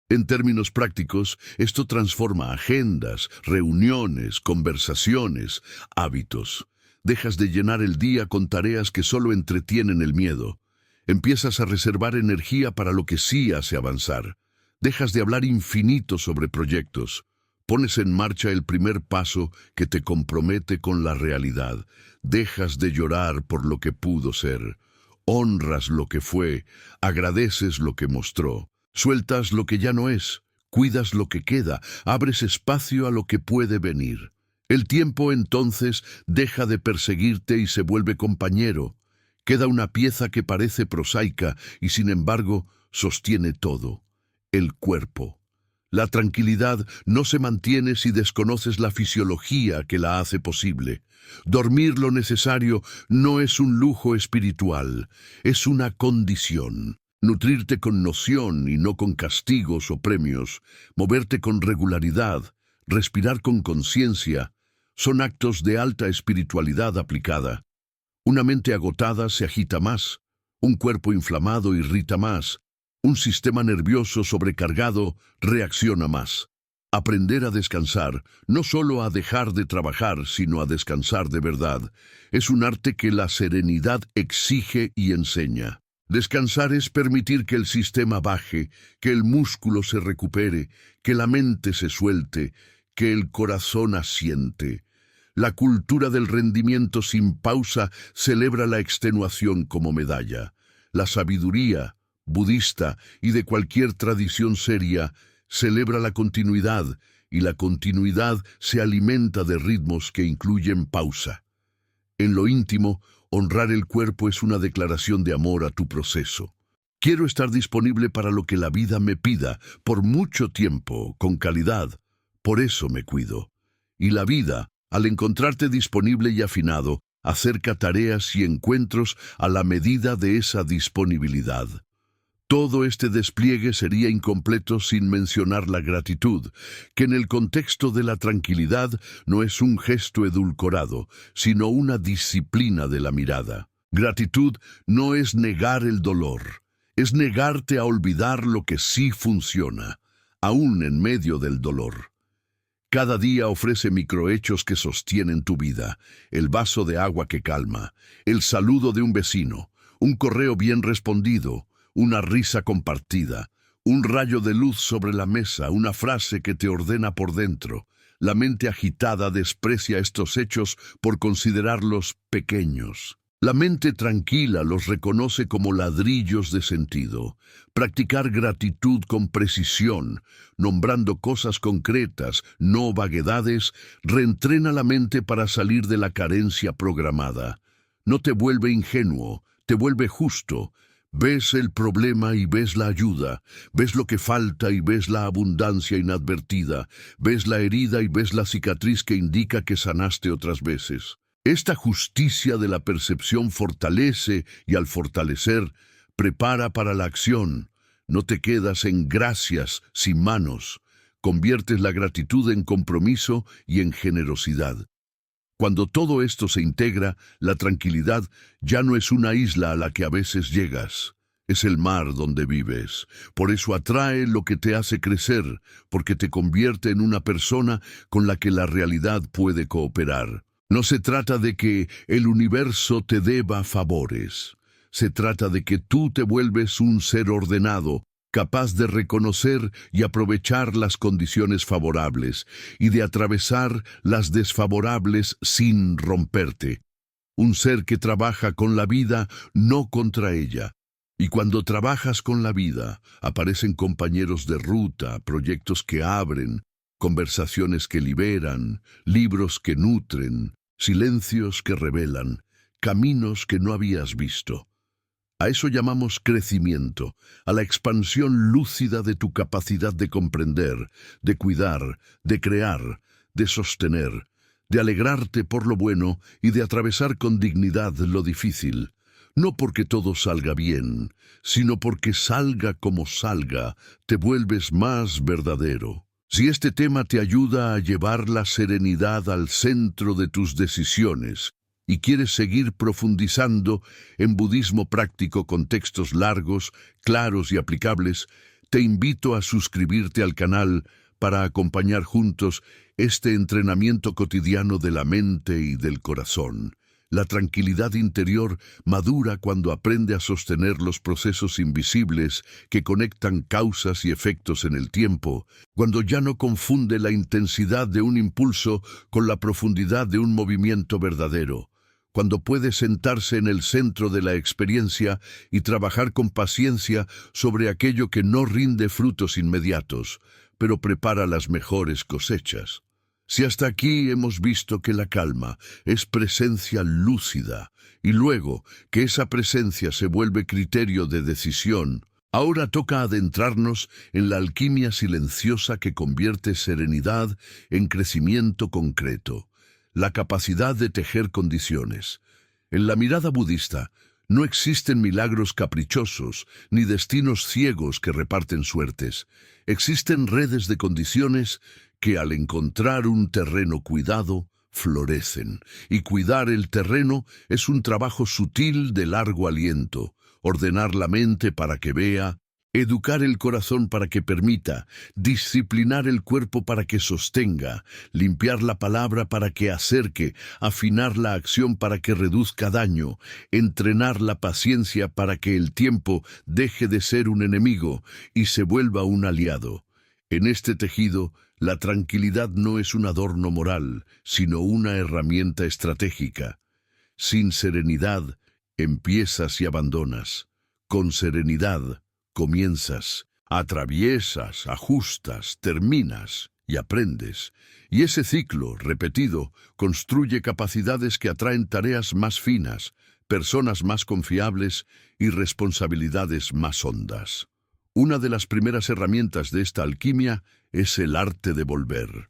En términos prácticos, esto transforma agendas, reuniones, conversaciones, hábitos. Dejas de llenar el día con tareas que solo entretienen el miedo. Empiezas a reservar energía para lo que sí hace avanzar. Dejas de hablar infinito sobre proyectos. Pones en marcha el primer paso que te compromete con la realidad. Dejas de llorar por lo que pudo ser. Honras lo que fue, agradeces lo que mostró. Sueltas lo que ya no es, cuidas lo que queda, abres espacio a lo que puede venir. El tiempo entonces deja de perseguirte y se vuelve compañero. Queda una pieza que parece prosaica y sin embargo sostiene todo. El cuerpo. La tranquilidad no se mantiene si desconoces la fisiología que la hace posible. Dormir lo necesario no es un lujo espiritual, es una condición. Nutrirte con noción y no con castigos o premios, moverte con regularidad, respirar con conciencia, son actos de alta espiritualidad aplicada. Una mente agotada se agita más, un cuerpo inflamado irrita más, un sistema nervioso sobrecargado reacciona más. Aprender a descansar, no solo a dejar de trabajar, sino a descansar de verdad, es un arte que la serenidad exige y enseña. Descansar es permitir que el sistema baje, que el músculo se recupere, que la mente se suelte, que el corazón asiente. La cultura del rendimiento sin pausa celebra la extenuación como medalla. La sabiduría budista y de cualquier tradición seria celebra la continuidad, y la continuidad se alimenta de ritmos que incluyen pausa. En lo íntimo, honrar el cuerpo es una declaración de amor a tu proceso. Quiero estar disponible para lo que la vida me pida, por mucho tiempo, con calidad. Por eso me cuido. Y la vida, al encontrarte disponible y afinado, acerca tareas y encuentros a la medida de esa disponibilidad. Todo este despliegue sería incompleto sin mencionar la gratitud, que en el contexto de la tranquilidad no es un gesto edulcorado, sino una disciplina de la mirada. Gratitud no es negar el dolor, es negarte a olvidar lo que sí funciona, aún en medio del dolor. Cada día ofrece microhechos que sostienen tu vida, el vaso de agua que calma, el saludo de un vecino, un correo bien respondido, una risa compartida, un rayo de luz sobre la mesa, una frase que te ordena por dentro. La mente agitada desprecia estos hechos por considerarlos pequeños. La mente tranquila los reconoce como ladrillos de sentido. Practicar gratitud con precisión, nombrando cosas concretas, no vaguedades, reentrena la mente para salir de la carencia programada. No te vuelve ingenuo, te vuelve justo. Ves el problema y ves la ayuda, ves lo que falta y ves la abundancia inadvertida, ves la herida y ves la cicatriz que indica que sanaste otras veces. Esta justicia de la percepción fortalece y al fortalecer, prepara para la acción. No te quedas en gracias sin manos, conviertes la gratitud en compromiso y en generosidad. Cuando todo esto se integra, la tranquilidad ya no es una isla a la que a veces llegas, es el mar donde vives. Por eso atrae lo que te hace crecer, porque te convierte en una persona con la que la realidad puede cooperar. No se trata de que el universo te deba favores, se trata de que tú te vuelves un ser ordenado, capaz de reconocer y aprovechar las condiciones favorables y de atravesar las desfavorables sin romperte. Un ser que trabaja con la vida, no contra ella. Y cuando trabajas con la vida, aparecen compañeros de ruta, proyectos que abren, conversaciones que liberan, libros que nutren, silencios que revelan, caminos que no habías visto. A eso llamamos crecimiento, a la expansión lúcida de tu capacidad de comprender, de cuidar, de crear, de sostener, de alegrarte por lo bueno y de atravesar con dignidad lo difícil. No porque todo salga bien, sino porque salga como salga, te vuelves más verdadero. Si este tema te ayuda a llevar la serenidad al centro de tus decisiones y quieres seguir profundizando en budismo práctico con textos largos, claros y aplicables, te invito a suscribirte al canal para acompañar juntos este entrenamiento cotidiano de la mente y del corazón. La tranquilidad interior madura cuando aprende a sostener los procesos invisibles que conectan causas y efectos en el tiempo, cuando ya no confunde la intensidad de un impulso con la profundidad de un movimiento verdadero, cuando puede sentarse en el centro de la experiencia y trabajar con paciencia sobre aquello que no rinde frutos inmediatos, pero prepara las mejores cosechas. Si hasta aquí hemos visto que la calma es presencia lúcida y luego que esa presencia se vuelve criterio de decisión, ahora toca adentrarnos en la alquimia silenciosa que convierte serenidad en crecimiento concreto, la capacidad de tejer condiciones. En la mirada budista, no existen milagros caprichosos ni destinos ciegos que reparten suertes. Existen redes de condiciones que al encontrar un terreno cuidado, florecen. Y cuidar el terreno es un trabajo sutil de largo aliento. Ordenar la mente para que vea, educar el corazón para que permita, disciplinar el cuerpo para que sostenga, limpiar la palabra para que acerque, afinar la acción para que reduzca daño, entrenar la paciencia para que el tiempo deje de ser un enemigo y se vuelva un aliado. En este tejido, la tranquilidad no es un adorno moral, sino una herramienta estratégica. Sin serenidad, empiezas y abandonas. Con serenidad, comienzas, atraviesas, ajustas, terminas y aprendes. Y ese ciclo, repetido, construye capacidades que atraen tareas más finas, personas más confiables y responsabilidades más hondas. Una de las primeras herramientas de esta alquimia es el arte de volver.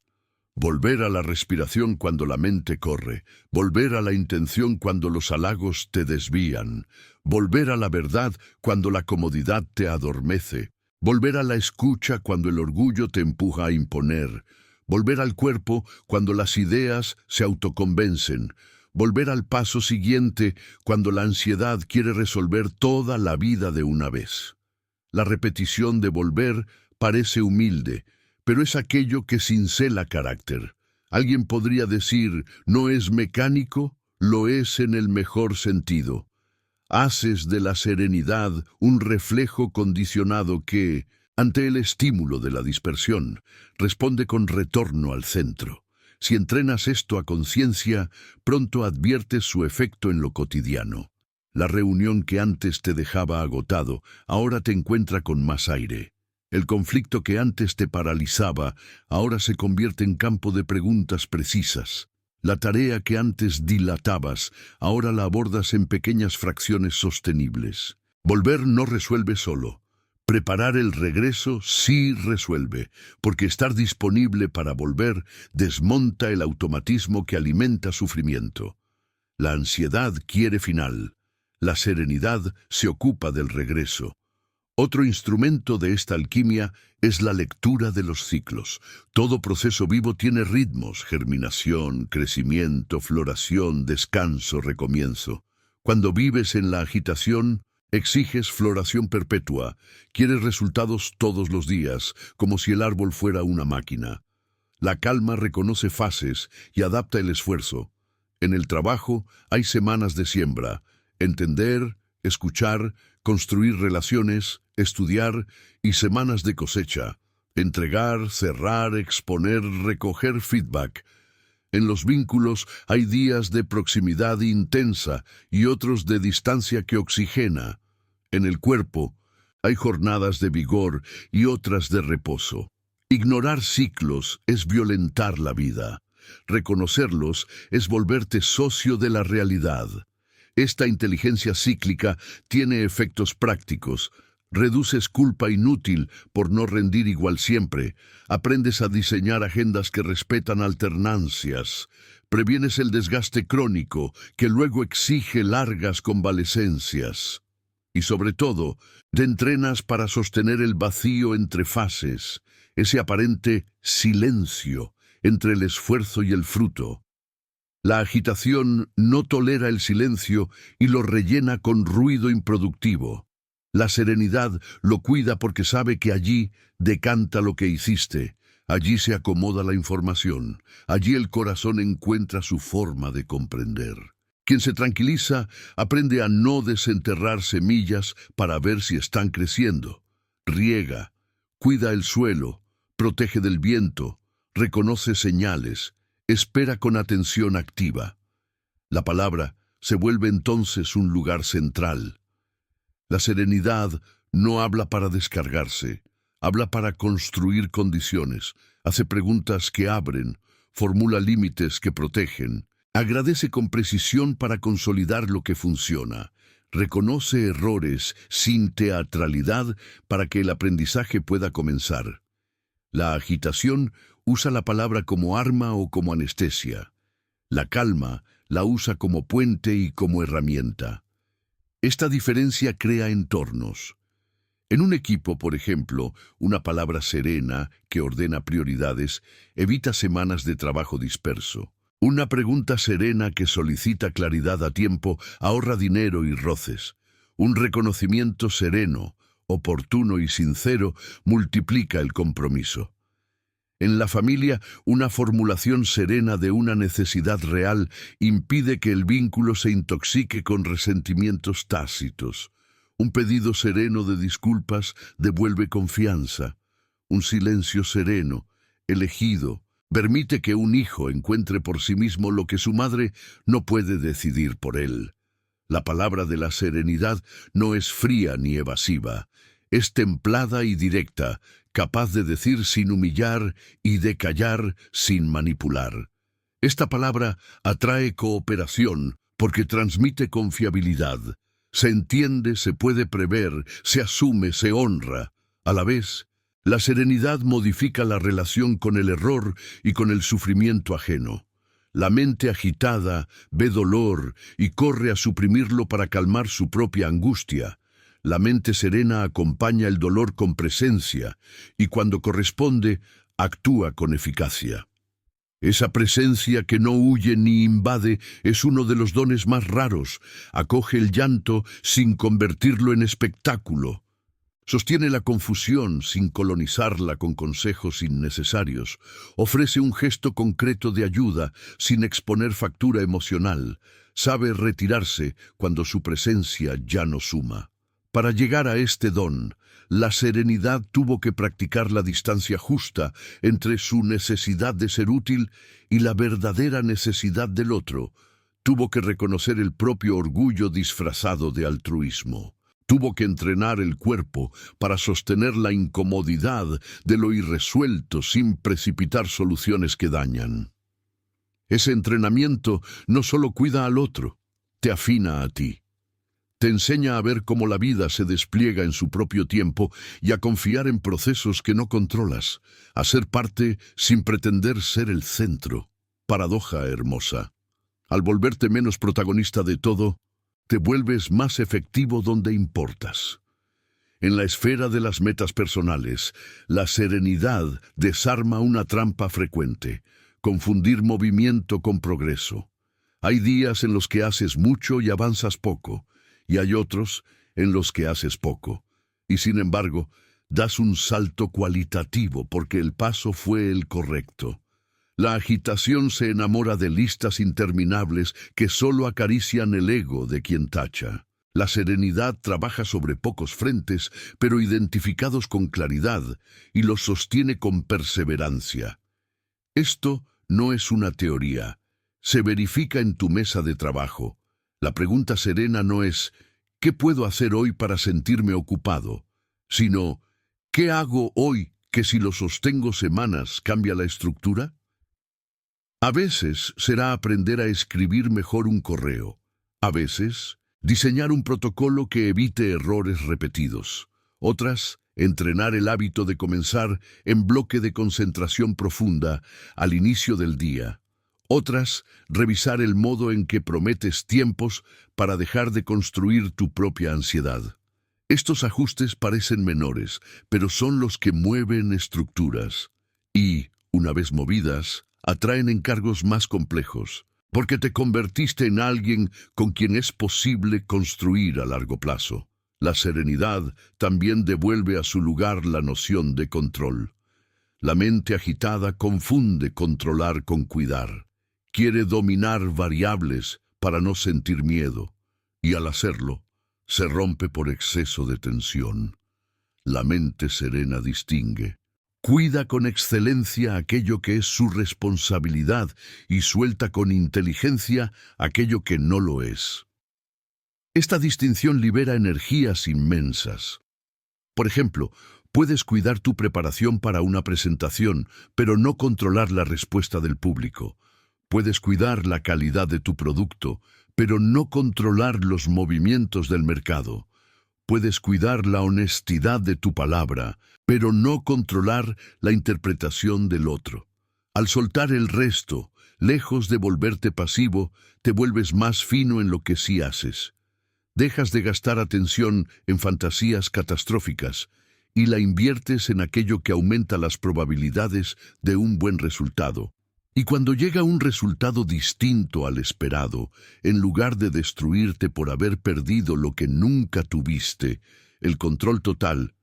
Volver a la respiración cuando la mente corre, volver a la intención cuando los halagos te desvían, volver a la verdad cuando la comodidad te adormece, volver a la escucha cuando el orgullo te empuja a imponer, volver al cuerpo cuando las ideas se autoconvencen, volver al paso siguiente cuando la ansiedad quiere resolver toda la vida de una vez. La repetición de volver parece humilde, pero es aquello que cincela carácter. Alguien podría decir, no es mecánico, lo es en el mejor sentido. Haces de la serenidad un reflejo condicionado que, ante el estímulo de la dispersión, responde con retorno al centro. Si entrenas esto a conciencia, pronto adviertes su efecto en lo cotidiano. La reunión que antes te dejaba agotado, ahora te encuentra con más aire. El conflicto que antes te paralizaba, ahora se convierte en campo de preguntas precisas. La tarea que antes dilatabas, ahora la abordas en pequeñas fracciones sostenibles. Volver no resuelve solo. Preparar el regreso sí resuelve, porque estar disponible para volver desmonta el automatismo que alimenta sufrimiento. La ansiedad quiere final. La serenidad se ocupa del regreso. Otro instrumento de esta alquimia es la lectura de los ciclos. Todo proceso vivo tiene ritmos: germinación, crecimiento, floración, descanso, recomienzo. Cuando vives en la agitación, exiges floración perpetua, quieres resultados todos los días, como si el árbol fuera una máquina. La calma reconoce fases y adapta el esfuerzo. En el trabajo hay semanas de siembra, entender, escuchar, construir relaciones, estudiar y semanas de cosecha, entregar, cerrar, exponer, recoger feedback. En los vínculos hay días de proximidad intensa y otros de distancia que oxigena. En el cuerpo hay jornadas de vigor y otras de reposo. Ignorar ciclos es violentar la vida. Reconocerlos es volverte socio de la realidad. Esta inteligencia cíclica tiene efectos prácticos. Reduces culpa inútil por no rendir igual siempre. Aprendes a diseñar agendas que respetan alternancias. Previenes el desgaste crónico que luego exige largas convalecencias. Y sobre todo, te entrenas para sostener el vacío entre fases, ese aparente silencio entre el esfuerzo y el fruto. La agitación no tolera el silencio y lo rellena con ruido improductivo. La serenidad lo cuida porque sabe que allí decanta lo que hiciste, allí se acomoda la información, allí el corazón encuentra su forma de comprender. Quien se tranquiliza aprende a no desenterrar semillas para ver si están creciendo. Riega, cuida el suelo, protege del viento, reconoce señales, espera con atención activa. La palabra se vuelve entonces un lugar central. La serenidad no habla para descargarse, habla para construir condiciones, hace preguntas que abren, formula límites que protegen, agradece con precisión para consolidar lo que funciona, reconoce errores sin teatralidad para que el aprendizaje pueda comenzar. La agitación usa la palabra como arma o como anestesia. La calma la usa como puente y como herramienta. Esta diferencia crea entornos. En un equipo, por ejemplo, una palabra serena que ordena prioridades evita semanas de trabajo disperso. Una pregunta serena que solicita claridad a tiempo ahorra dinero y roces. Un reconocimiento sereno, oportuno y sincero multiplica el compromiso. En la familia, una formulación serena de una necesidad real impide que el vínculo se intoxique con resentimientos tácitos. Un pedido sereno de disculpas devuelve confianza. Un silencio sereno, elegido, permite que un hijo encuentre por sí mismo lo que su madre no puede decidir por él. La palabra de la serenidad no es fría ni evasiva, es templada y directa, capaz de decir sin humillar y de callar sin manipular. Esta palabra atrae cooperación porque transmite confiabilidad. Se entiende, se puede prever, se asume, se honra. A la vez, la serenidad modifica la relación con el error y con el sufrimiento ajeno. La mente agitada ve dolor y corre a suprimirlo para calmar su propia angustia. La mente serena acompaña el dolor con presencia y cuando corresponde, actúa con eficacia. Esa presencia que no huye ni invade es uno de los dones más raros. Acoge el llanto sin convertirlo en espectáculo. Sostiene la confusión sin colonizarla con consejos innecesarios. Ofrece un gesto concreto de ayuda sin exponer factura emocional. Sabe retirarse cuando su presencia ya no suma. Para llegar a este don, la serenidad tuvo que practicar la distancia justa entre su necesidad de ser útil y la verdadera necesidad del otro. Tuvo que reconocer el propio orgullo disfrazado de altruismo. Tuvo que entrenar el cuerpo para sostener la incomodidad de lo irresuelto sin precipitar soluciones que dañan. Ese entrenamiento no solo cuida al otro, te afina a ti. Te enseña a ver cómo la vida se despliega en su propio tiempo y a confiar en procesos que no controlas, a ser parte sin pretender ser el centro. Paradoja hermosa. Al volverte menos protagonista de todo, te vuelves más efectivo donde importas. En la esfera de las metas personales, la serenidad desarma una trampa frecuente: confundir movimiento con progreso. Hay días en los que haces mucho y avanzas poco, y hay otros en los que haces poco, y sin embargo, das un salto cualitativo porque el paso fue el correcto. La agitación se enamora de listas interminables que solo acarician el ego de quien tacha. La serenidad trabaja sobre pocos frentes, pero identificados con claridad, y los sostiene con perseverancia. Esto no es una teoría, se verifica en tu mesa de trabajo. La pregunta serena no es ¿qué puedo hacer hoy para sentirme ocupado?, sino ¿qué hago hoy que si lo sostengo semanas cambia la estructura? A veces será aprender a escribir mejor un correo, A veces, diseñar un protocolo que evite errores repetidos. Otras, entrenar el hábito de comenzar en bloque de concentración profunda al inicio del día. Otras, revisar el modo en que prometes tiempos para dejar de construir tu propia ansiedad. Estos ajustes parecen menores, pero son los que mueven estructuras. Y, una vez movidas, atraen encargos más complejos, porque te convertiste en alguien con quien es posible construir a largo plazo. La serenidad también devuelve a su lugar la noción de control. La mente agitada confunde controlar con cuidar. Quiere dominar variables para no sentir miedo, y al hacerlo, se rompe por exceso de tensión. La mente serena distingue. Cuida con excelencia aquello que es su responsabilidad y suelta con inteligencia aquello que no lo es. Esta distinción libera energías inmensas. Por ejemplo, puedes cuidar tu preparación para una presentación, pero no controlar la respuesta del público. Puedes cuidar la calidad de tu producto, pero no controlar los movimientos del mercado. Puedes cuidar la honestidad de tu palabra, pero no controlar la interpretación del otro. Al soltar el resto, lejos de volverte pasivo, te vuelves más fino en lo que sí haces. Dejas de gastar atención en fantasías catastróficas y la inviertes en aquello que aumenta las probabilidades de un buen resultado. Y cuando llega un resultado distinto al esperado, en lugar de destruirte por haber perdido lo que nunca tuviste, el control total,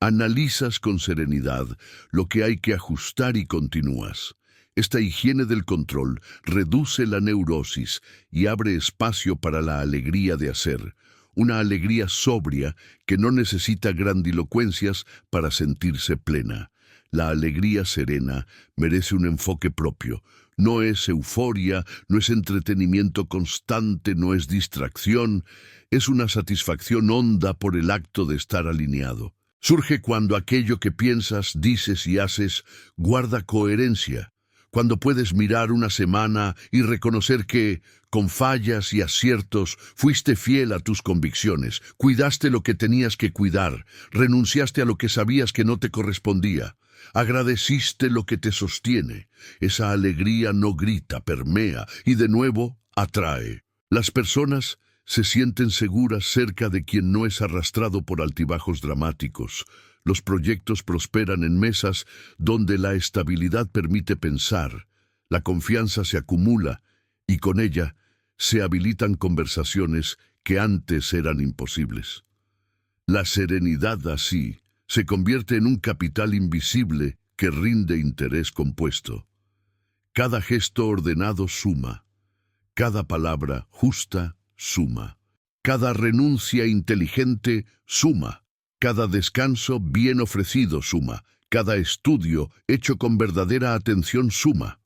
analizas con serenidad lo que hay que ajustar y continúas. Esta higiene del control reduce la neurosis y abre espacio para la alegría de hacer, una alegría sobria que no necesita grandilocuencias para sentirse plena. La alegría serena merece un enfoque propio. No es euforia, no es entretenimiento constante, no es distracción, es una satisfacción honda por el acto de estar alineado. Surge cuando aquello que piensas, dices y haces guarda coherencia. Cuando puedes mirar una semana y reconocer que, con fallas y aciertos, fuiste fiel a tus convicciones, cuidaste lo que tenías que cuidar, renunciaste a lo que sabías que no te correspondía, agradeciste lo que te sostiene. Esa alegría no grita, permea y de nuevo atrae. Las personas se sienten seguras cerca de quien no es arrastrado por altibajos dramáticos. Los proyectos prosperan en mesas donde la estabilidad permite pensar, la confianza se acumula y con ella se habilitan conversaciones que antes eran imposibles. La serenidad así se convierte en un capital invisible que rinde interés compuesto. Cada gesto ordenado suma, cada palabra justa suma, cada renuncia inteligente suma. Cada descanso bien ofrecido suma, cada estudio hecho con verdadera atención suma.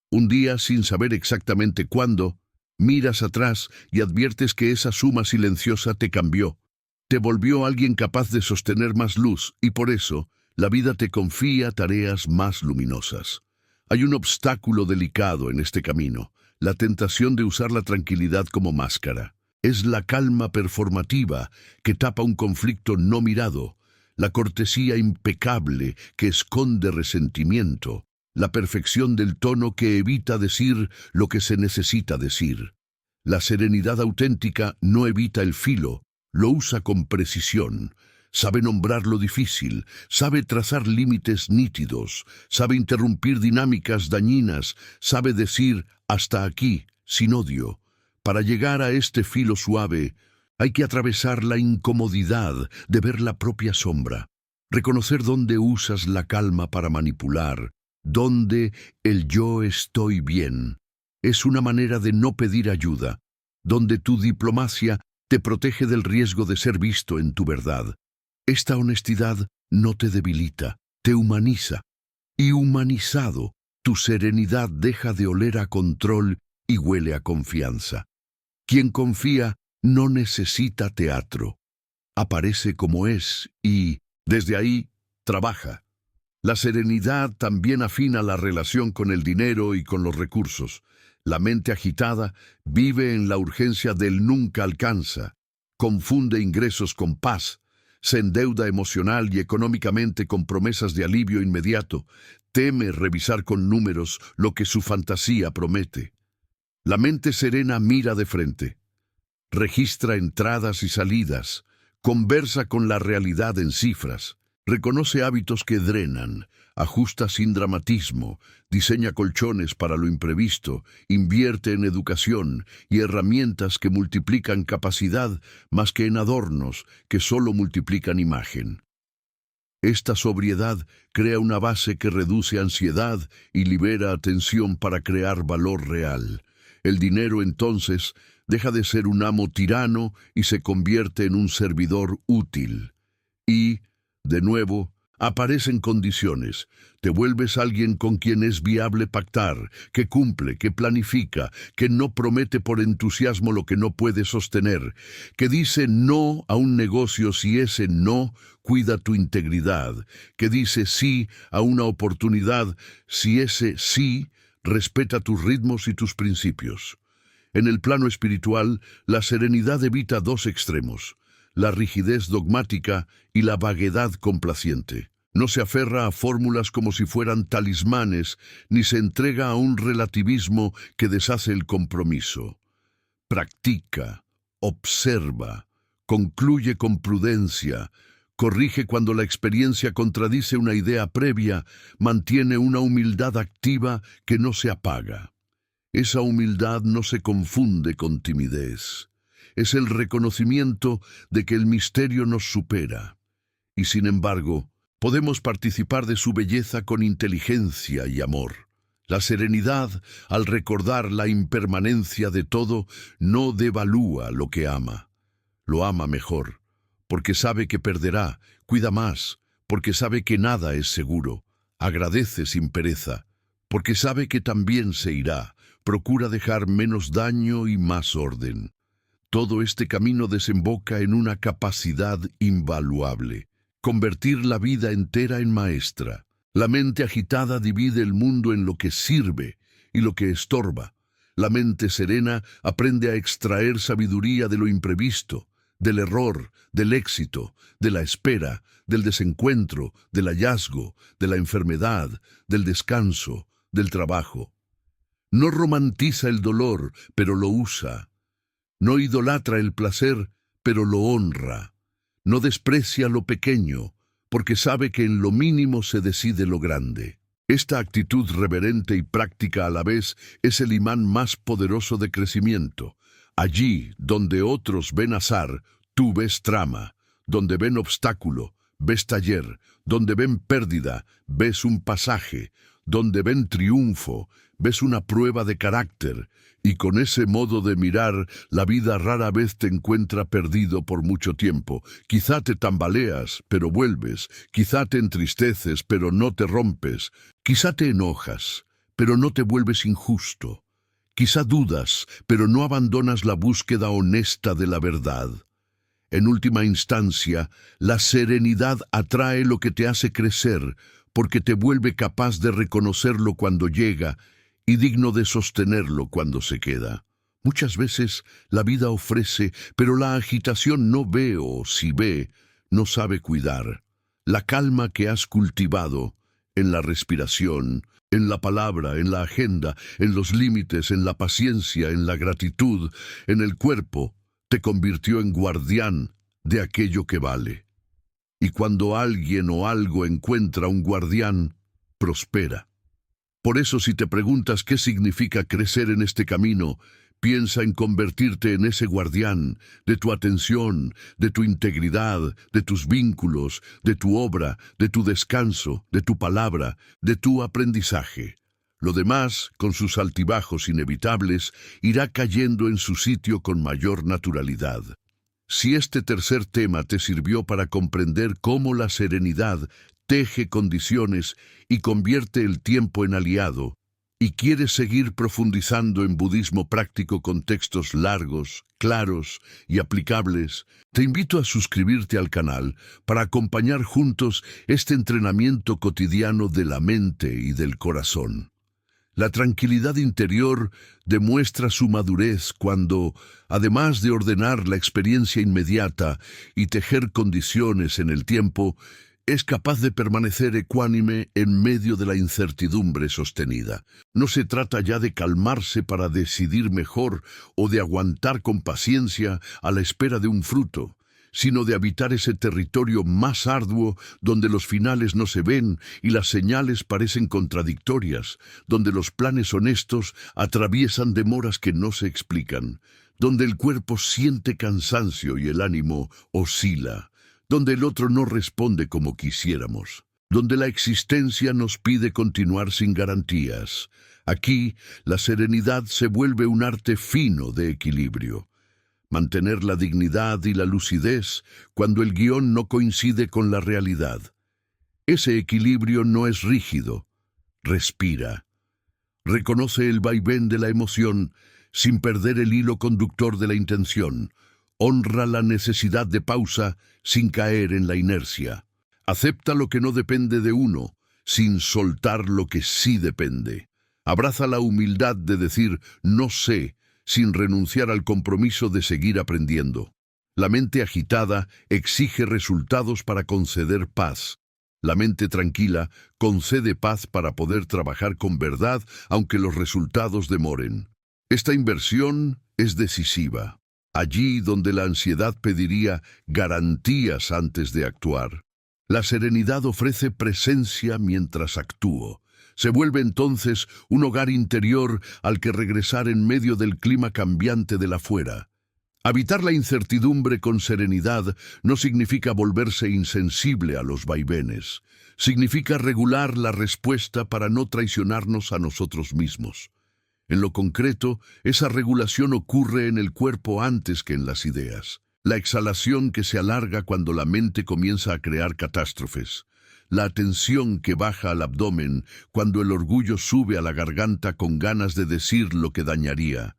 Un día, sin saber exactamente cuándo, miras atrás y adviertes que esa suma silenciosa te cambió, te volvió alguien capaz de sostener más luz y por eso la vida te confía tareas más luminosas. Hay un obstáculo delicado en este camino, la tentación de usar la tranquilidad como máscara. Es la calma performativa que tapa un conflicto no mirado, la cortesía impecable que esconde resentimiento, la perfección del tono que evita decir lo que se necesita decir. La serenidad auténtica no evita el filo, lo usa con precisión, sabe nombrar lo difícil, sabe trazar límites nítidos, sabe interrumpir dinámicas dañinas, sabe decir hasta aquí, sin odio. Para llegar a este filo suave, hay que atravesar la incomodidad de ver la propia sombra, reconocer dónde usas la calma para manipular, dónde el yo estoy bien. Es una manera de no pedir ayuda, donde tu diplomacia te protege del riesgo de ser visto en tu verdad. Esta honestidad no te debilita, te humaniza. Y humanizado, tu serenidad deja de oler a control y huele a confianza. Quien confía no necesita teatro. Aparece como es y, desde ahí, trabaja. La serenidad también afina la relación con el dinero y con los recursos. La mente agitada vive en la urgencia del nunca alcanza, confunde ingresos con paz, se endeuda emocional y económicamente con promesas de alivio inmediato, teme revisar con números lo que su fantasía promete. La mente serena mira de frente, registra entradas y salidas, conversa con la realidad en cifras, reconoce hábitos que drenan, ajusta sin dramatismo, diseña colchones para lo imprevisto, invierte en educación y herramientas que multiplican capacidad más que en adornos que solo multiplican imagen. Esta sobriedad crea una base que reduce ansiedad y libera atención para crear valor real. El dinero entonces deja de ser un amo tirano y se convierte en un servidor útil. Y, de nuevo, aparecen condiciones. Te vuelves alguien con quien es viable pactar, que cumple, que planifica, que no promete por entusiasmo lo que no puede sostener, que dice no a un negocio si ese no cuida tu integridad, que dice sí a una oportunidad si ese sí respeta tus ritmos y tus principios. En el plano espiritual, la serenidad evita dos extremos: la rigidez dogmática y la vaguedad complaciente. No se aferra a fórmulas como si fueran talismanes, ni se entrega a un relativismo que deshace el compromiso. Practica, observa, concluye con prudencia, corrige cuando la experiencia contradice una idea previa, mantiene una humildad activa que no se apaga. Esa humildad no se confunde con timidez. Es el reconocimiento de que el misterio nos supera. Y sin embargo, podemos participar de su belleza con inteligencia y amor. La serenidad, al recordar la impermanencia de todo, no devalúa lo que ama. Lo ama mejor, porque sabe que perderá, cuida más, porque sabe que nada es seguro, agradece sin pereza, porque sabe que también se irá, procura dejar menos daño y más orden. Todo este camino desemboca en una capacidad invaluable: convertir la vida entera en maestra. La mente agitada divide el mundo en lo que sirve y lo que estorba. La mente serena aprende a extraer sabiduría de lo imprevisto, del error, del éxito, de la espera, del desencuentro, del hallazgo, de la enfermedad, del descanso, del trabajo. No romantiza el dolor, pero lo usa. No idolatra el placer, pero lo honra. No desprecia lo pequeño, porque sabe que en lo mínimo se decide lo grande. Esta actitud reverente y práctica a la vez es el imán más poderoso de crecimiento. Allí donde otros ven azar, tú ves trama. Donde ven obstáculo, ves taller. Donde ven pérdida, ves un pasaje. Donde ven triunfo, ves una prueba de carácter. Y con ese modo de mirar, la vida rara vez te encuentra perdido por mucho tiempo. Quizá te tambaleas, pero vuelves. Quizá te entristeces, pero no te rompes. Quizá te enojas, pero no te vuelves injusto. Quizá dudas, pero no abandonas la búsqueda honesta de la verdad. En última instancia, la serenidad atrae lo que te hace crecer, porque te vuelve capaz de reconocerlo cuando llega y digno de sostenerlo cuando se queda. Muchas veces la vida ofrece, pero la agitación no ve, o si ve, no sabe cuidar. La calma que has cultivado en la respiración, en la palabra, en la agenda, en los límites, en la paciencia, en la gratitud, en el cuerpo, te convirtió en guardián de aquello que vale. Y cuando alguien o algo encuentra un guardián, prospera. Por eso, si te preguntas qué significa crecer en este camino, piensa en convertirte en ese guardián de tu atención, de tu integridad, de tus vínculos, de tu obra, de tu descanso, de tu palabra, de tu aprendizaje. Lo demás, con sus altibajos inevitables, irá cayendo en su sitio con mayor naturalidad. Si este tercer tema te sirvió para comprender cómo la serenidad teje condiciones y convierte el tiempo en aliado, y quieres seguir profundizando en budismo práctico con textos largos, claros y aplicables, te invito a suscribirte al canal para acompañar juntos este entrenamiento cotidiano de la mente y del corazón. La tranquilidad interior demuestra su madurez cuando, además de ordenar la experiencia inmediata y tejer condiciones en el tiempo, es capaz de permanecer ecuánime en medio de la incertidumbre sostenida. No se trata ya de calmarse para decidir mejor o de aguantar con paciencia a la espera de un fruto, sino de habitar ese territorio más arduo donde los finales no se ven y las señales parecen contradictorias, donde los planes honestos atraviesan demoras que no se explican, donde el cuerpo siente cansancio y el ánimo oscila, donde el otro no responde como quisiéramos, donde la existencia nos pide continuar sin garantías. Aquí, la serenidad se vuelve un arte fino de equilibrio. Mantener la dignidad y la lucidez cuando el guión no coincide con la realidad. Ese equilibrio no es rígido, respira. Reconoce el vaivén de la emoción sin perder el hilo conductor de la intención. Honra la necesidad de pausa sin caer en la inercia. Acepta lo que no depende de uno, sin soltar lo que sí depende. Abraza la humildad de decir no sé, sin renunciar al compromiso de seguir aprendiendo. La mente agitada exige resultados para conceder paz. La mente tranquila concede paz para poder trabajar con verdad, aunque los resultados demoren. Esta inversión es decisiva. Allí donde la ansiedad pediría garantías antes de actuar, la serenidad ofrece presencia mientras actúo. Se vuelve entonces un hogar interior al que regresar en medio del clima cambiante del afuera. Habitar la incertidumbre con serenidad no significa volverse insensible a los vaivenes. Significa regular la respuesta para no traicionarnos a nosotros mismos. En lo concreto, esa regulación ocurre en el cuerpo antes que en las ideas. La exhalación que se alarga cuando la mente comienza a crear catástrofes. La atención que baja al abdomen cuando el orgullo sube a la garganta con ganas de decir lo que dañaría.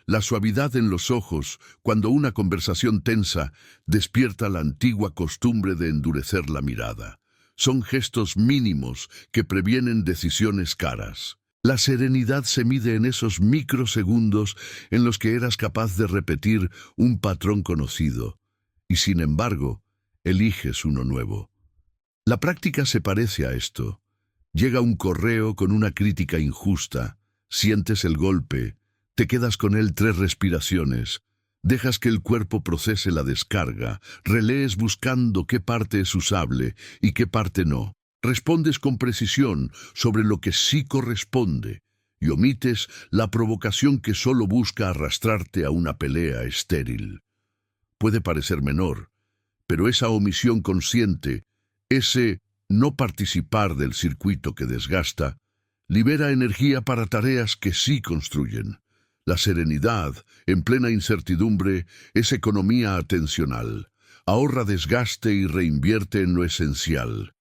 La suavidad en los ojos cuando una conversación tensa despierta la antigua costumbre de endurecer la mirada. Son gestos mínimos que previenen decisiones caras. La serenidad se mide en esos microsegundos en los que eras capaz de repetir un patrón conocido, y sin embargo, eliges uno nuevo. La práctica se parece a esto. Llega un correo con una crítica injusta, sientes el golpe, te quedas con él 3 respiraciones, dejas que el cuerpo procese la descarga, relees buscando qué parte es usable y qué parte no. Respondes con precisión sobre lo que sí corresponde y omites la provocación que solo busca arrastrarte a una pelea estéril. Puede parecer menor, pero esa omisión consciente, ese no participar del circuito que desgasta, libera energía para tareas que sí construyen. La serenidad, en plena incertidumbre, es economía atencional. Ahorra desgaste y reinvierte en lo esencial.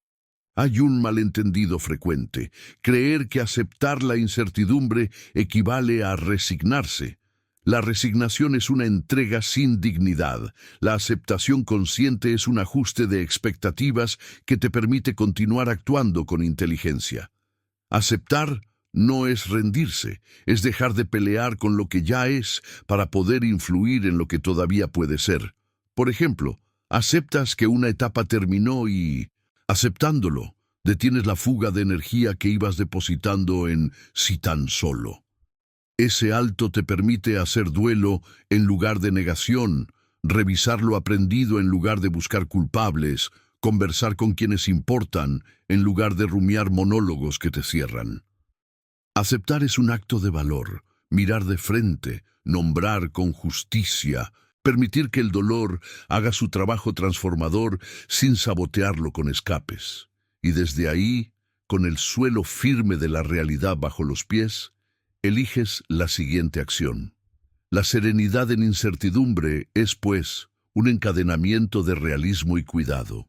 Hay un malentendido frecuente: creer que aceptar la incertidumbre equivale a resignarse. La resignación es una entrega sin dignidad. La aceptación consciente es un ajuste de expectativas que te permite continuar actuando con inteligencia. Aceptar no es rendirse, es dejar de pelear con lo que ya es para poder influir en lo que todavía puede ser. Por ejemplo, aceptas que una etapa terminó y, aceptándolo, detienes la fuga de energía que ibas depositando en si tan solo. Ese alto te permite hacer duelo en lugar de negación, revisar lo aprendido en lugar de buscar culpables, conversar con quienes importan en lugar de rumiar monólogos que te cierran. Aceptar es un acto de valor, mirar de frente, nombrar con justicia, permitir que el dolor haga su trabajo transformador sin sabotearlo con escapes. Y desde ahí, con el suelo firme de la realidad bajo los pies, eliges la siguiente acción. La serenidad en incertidumbre es, pues, un encadenamiento de realismo y cuidado.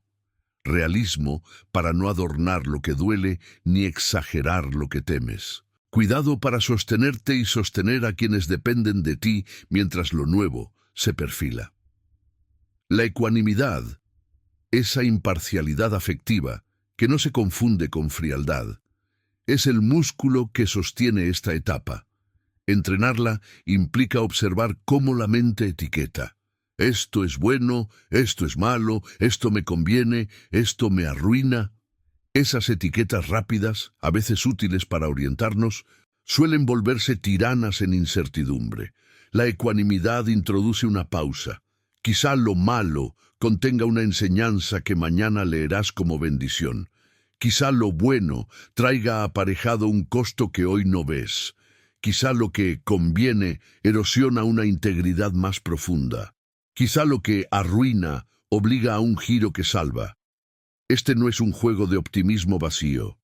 Realismo para no adornar lo que duele ni exagerar lo que temes. Cuidado para sostenerte y sostener a quienes dependen de ti mientras lo nuevo se perfila. La ecuanimidad, esa imparcialidad afectiva que no se confunde con frialdad, es el músculo que sostiene esta etapa. Entrenarla implica observar cómo la mente etiqueta. Esto es bueno, esto es malo, esto me conviene, esto me arruina. Esas etiquetas rápidas, a veces útiles para orientarnos, suelen volverse tiranas en incertidumbre. La ecuanimidad introduce una pausa. Quizá lo malo contenga una enseñanza que mañana leerás como bendición. Quizá lo bueno traiga aparejado un costo que hoy no ves. Quizá lo que conviene erosiona una integridad más profunda. Quizá lo que arruina obliga a un giro que salva. Este no es un juego de optimismo vacío.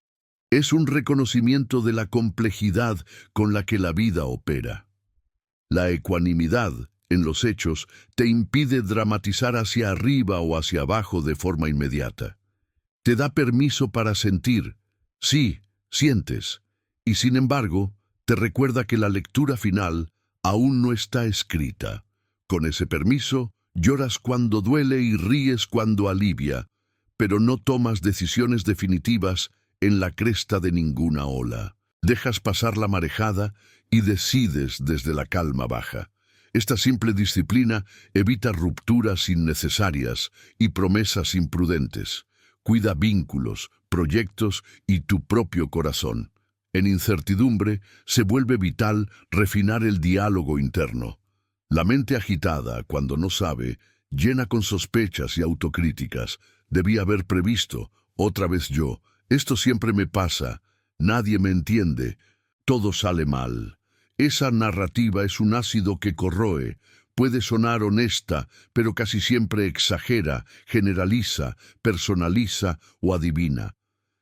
Es un reconocimiento de la complejidad con la que la vida opera. La ecuanimidad, en los hechos, te impide dramatizar hacia arriba o hacia abajo de forma inmediata. Te da permiso para sentir. Sí, sientes. Y sin embargo, te recuerda que la lectura final aún no está escrita. Con ese permiso, lloras cuando duele y ríes cuando alivia, pero no tomas decisiones definitivas en la cresta de ninguna ola. Dejas pasar la marejada y decides desde la calma baja. Esta simple disciplina evita rupturas innecesarias y promesas imprudentes. Cuida vínculos, proyectos y tu propio corazón. En incertidumbre se vuelve vital refinar el diálogo interno. La mente agitada, cuando no sabe, llena con sospechas y autocríticas. Debí haber previsto, otra vez yo. Esto siempre me pasa. Nadie me entiende. Todo sale mal. Esa narrativa es un ácido que corroe. Puede sonar honesta, pero casi siempre exagera, generaliza, personaliza o adivina.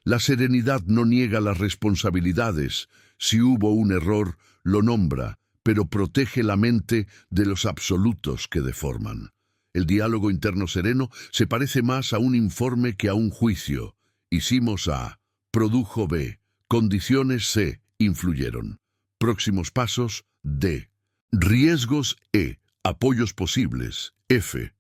La serenidad no niega las responsabilidades. Si hubo un error, lo nombra, pero protege la mente de los absolutos que deforman. El diálogo interno sereno se parece más a un informe que a un juicio. Hicimos A, produjo B, condiciones C, influyeron. Próximos pasos D. Riesgos E, apoyos posibles F.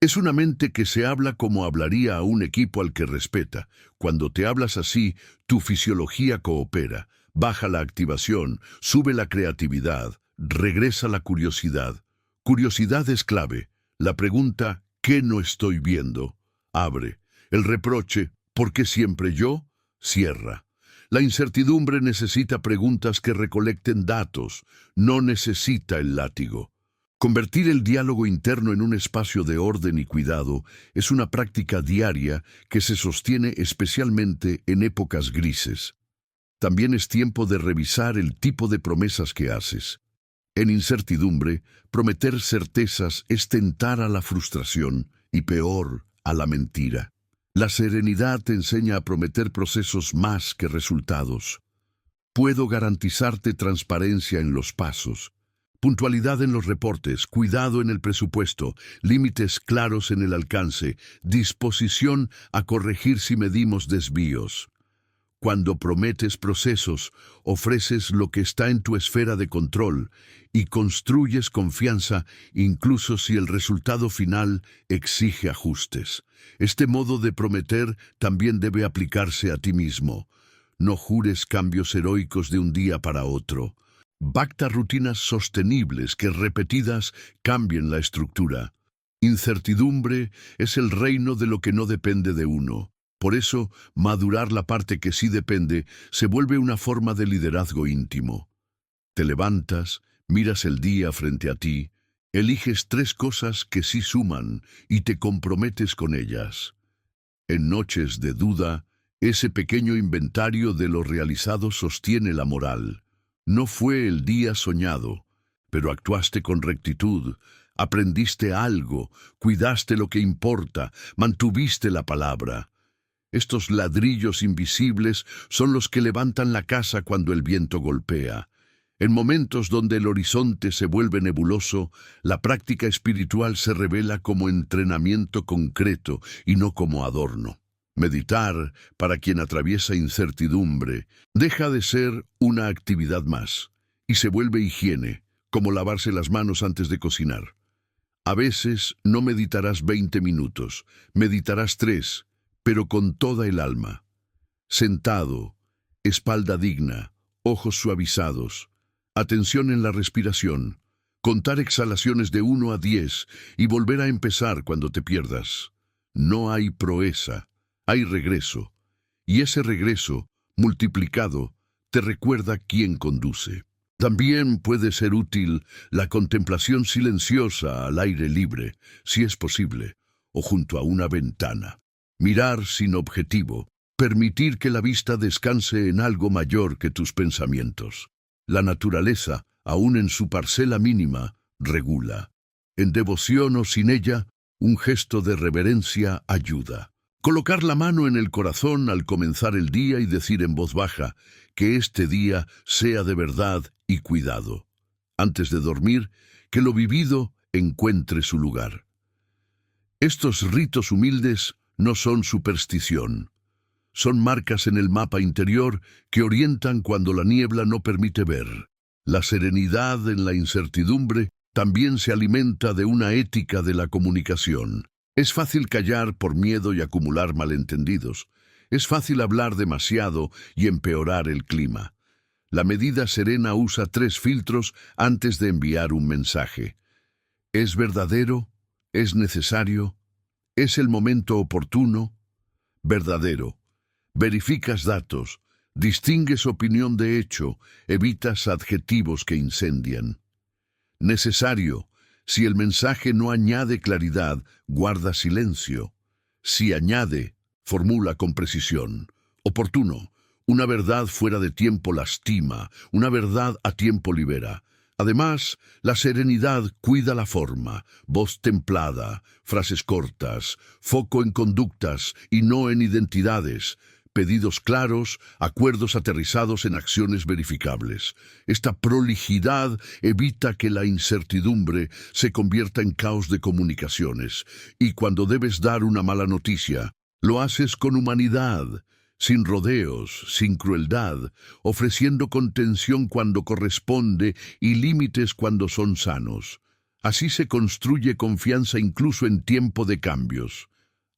Es una mente que se habla como hablaría a un equipo al que respeta. Cuando te hablas así, tu fisiología coopera, baja la activación, sube la creatividad, regresa la curiosidad. Curiosidad es clave. La pregunta, ¿qué no estoy viendo?, abre. El reproche, ¿por qué siempre yo?, cierra. La incertidumbre necesita preguntas que recolecten datos, no necesita el látigo. Convertir el diálogo interno en un espacio de orden y cuidado es una práctica diaria que se sostiene especialmente en épocas grises. También es tiempo de revisar el tipo de promesas que haces. En incertidumbre, prometer certezas es tentar a la frustración y, peor, a la mentira. La serenidad te enseña a prometer procesos más que resultados. Puedo garantizarte transparencia en los pasos, puntualidad en los reportes, cuidado en el presupuesto, límites claros en el alcance, disposición a corregir si medimos desvíos. Cuando prometes procesos, ofreces lo que está en tu esfera de control y construyes confianza incluso si el resultado final exige ajustes. Este modo de prometer también debe aplicarse a ti mismo. No jures cambios heroicos de un día para otro. Pacta rutinas sostenibles que repetidas cambien la estructura. Incertidumbre es el reino de lo que no depende de uno. Por eso, madurar la parte que sí depende se vuelve una forma de liderazgo íntimo. Te levantas, miras el día frente a ti, eliges 3 cosas que sí suman y te comprometes con ellas. En noches de duda, ese pequeño inventario de lo realizado sostiene la moral. No fue el día soñado, pero actuaste con rectitud, aprendiste algo, cuidaste lo que importa, mantuviste la palabra. Estos ladrillos invisibles son los que levantan la casa cuando el viento golpea. En momentos donde el horizonte se vuelve nebuloso, la práctica espiritual se revela como entrenamiento concreto y no como adorno. Meditar, para quien atraviesa incertidumbre, deja de ser una actividad más y se vuelve higiene, como lavarse las manos antes de cocinar. A veces no meditarás 20 minutos, meditarás 3, pero con toda el alma. Sentado, espalda digna, ojos suavizados, atención en la respiración, contar exhalaciones de 1 a 10 y volver a empezar cuando te pierdas. No hay proeza, hay regreso, y ese regreso, multiplicado, te recuerda quién conduce. También puede ser útil la contemplación silenciosa al aire libre, si es posible, o junto a una ventana. Mirar sin objetivo, permitir que la vista descanse en algo mayor que tus pensamientos. La naturaleza, aun en su parcela mínima, regula. En devoción o sin ella, un gesto de reverencia ayuda. Colocar la mano en el corazón al comenzar el día y decir en voz baja que este día sea de verdad y cuidado. Antes de dormir, que lo vivido encuentre su lugar. Estos ritos humildes no son superstición. Son marcas en el mapa interior que orientan cuando la niebla no permite ver. La serenidad en la incertidumbre también se alimenta de una ética de la comunicación. Es fácil callar por miedo y acumular malentendidos. Es fácil hablar demasiado y empeorar el clima. La medida serena usa 3 filtros antes de enviar un mensaje. ¿Es verdadero? ¿Es necesario? ¿Es el momento oportuno? Verdadero. Verificas datos, distingues opinión de hecho, evitas adjetivos que incendian. Necesario. Si el mensaje no añade claridad, guarda silencio. Si añade, formula con precisión. Oportuno. Una verdad fuera de tiempo lastima, una verdad a tiempo libera. Además, la serenidad cuida la forma, voz templada, frases cortas, foco en conductas y no en identidades, pedidos claros, acuerdos aterrizados en acciones verificables. Esta prolijidad evita que la incertidumbre se convierta en caos de comunicaciones, y cuando debes dar una mala noticia, lo haces con humanidad, sin rodeos, sin crueldad, ofreciendo contención cuando corresponde y límites cuando son sanos. Así se construye confianza incluso en tiempo de cambios.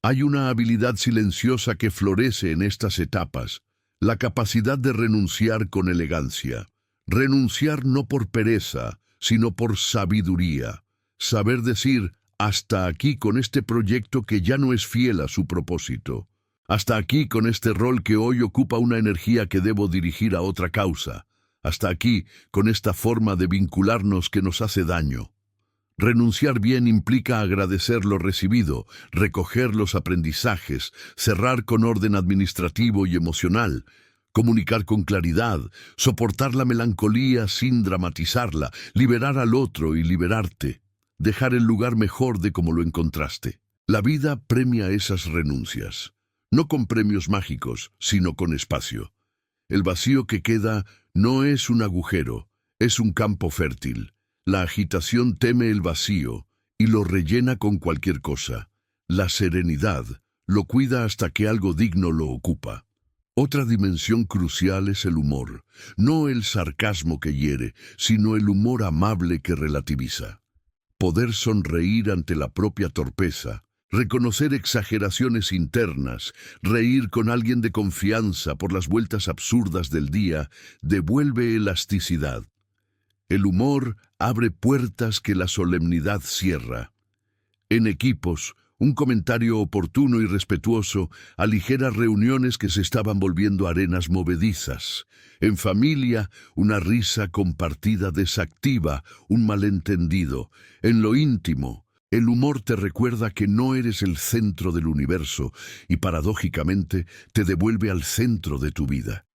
Hay una habilidad silenciosa que florece en estas etapas, la capacidad de renunciar con elegancia. Renunciar no por pereza, sino por sabiduría. Saber decir, hasta aquí con este proyecto que ya no es fiel a su propósito. Hasta aquí con este rol que hoy ocupa una energía que debo dirigir a otra causa. Hasta aquí con esta forma de vincularnos que nos hace daño. Renunciar bien implica agradecer lo recibido, recoger los aprendizajes, cerrar con orden administrativo y emocional, comunicar con claridad, soportar la melancolía sin dramatizarla, liberar al otro y liberarte, dejar el lugar mejor de como lo encontraste. La vida premia esas renuncias, no con premios mágicos, sino con espacio. El vacío que queda no es un agujero, es un campo fértil. La agitación teme el vacío y lo rellena con cualquier cosa. La serenidad lo cuida hasta que algo digno lo ocupa. Otra dimensión crucial es el humor, no el sarcasmo que hiere, sino el humor amable que relativiza. Poder sonreír ante la propia torpeza, reconocer exageraciones internas, reír con alguien de confianza por las vueltas absurdas del día, devuelve elasticidad. El humor abre puertas que la solemnidad cierra. En equipos, un comentario oportuno y respetuoso aligera reuniones que se estaban volviendo arenas movedizas. En familia, una risa compartida desactiva un malentendido. En lo íntimo, el humor te recuerda que no eres el centro del universo y paradójicamente te devuelve al centro de tu vida.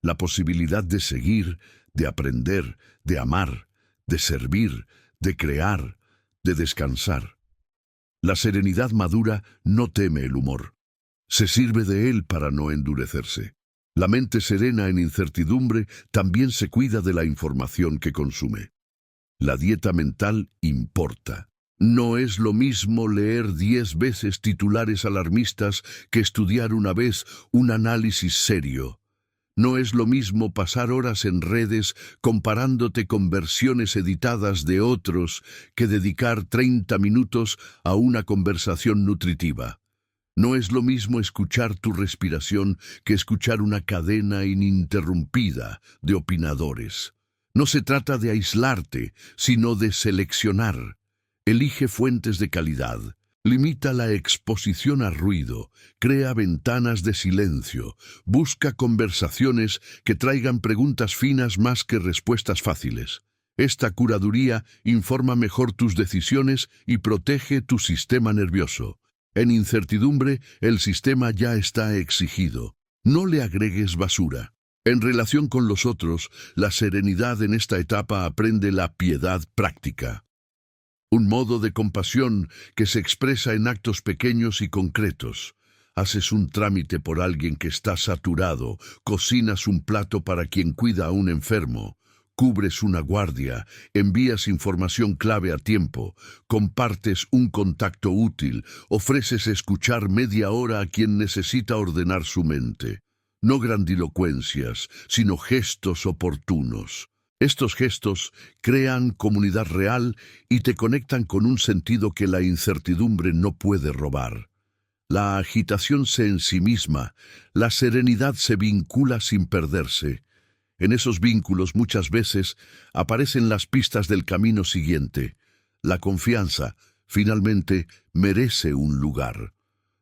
La posibilidad de seguir, de aprender, de amar, de servir, de crear, de descansar. La serenidad madura no teme el humor. Se sirve de él para no endurecerse. La mente serena en incertidumbre también se cuida de la información que consume. La dieta mental importa. No es lo mismo leer 10 veces titulares alarmistas que estudiar una vez un análisis serio. No es lo mismo pasar horas en redes comparándote con versiones editadas de otros que dedicar 30 minutos a una conversación nutritiva. No es lo mismo escuchar tu respiración que escuchar una cadena ininterrumpida de opinadores. No se trata de aislarte, sino de seleccionar. Elige fuentes de calidad. Limita la exposición a ruido, crea ventanas de silencio, busca conversaciones que traigan preguntas finas más que respuestas fáciles. Esta curaduría informa mejor tus decisiones y protege tu sistema nervioso. En incertidumbre, el sistema ya está exigido. No le agregues basura. En relación con los otros, la serenidad en esta etapa aprende la piedad práctica. Un modo de compasión que se expresa en actos pequeños y concretos. Haces un trámite por alguien que está saturado, cocinas un plato para quien cuida a un enfermo, cubres una guardia, envías información clave a tiempo, compartes un contacto útil, ofreces escuchar media hora a quien necesita ordenar su mente. No grandilocuencias, sino gestos oportunos. Estos gestos crean comunidad real y te conectan con un sentido que la incertidumbre no puede robar. La agitación se ensimisma, la serenidad se vincula sin perderse. En esos vínculos muchas veces aparecen las pistas del camino siguiente. La confianza, finalmente, merece un lugar.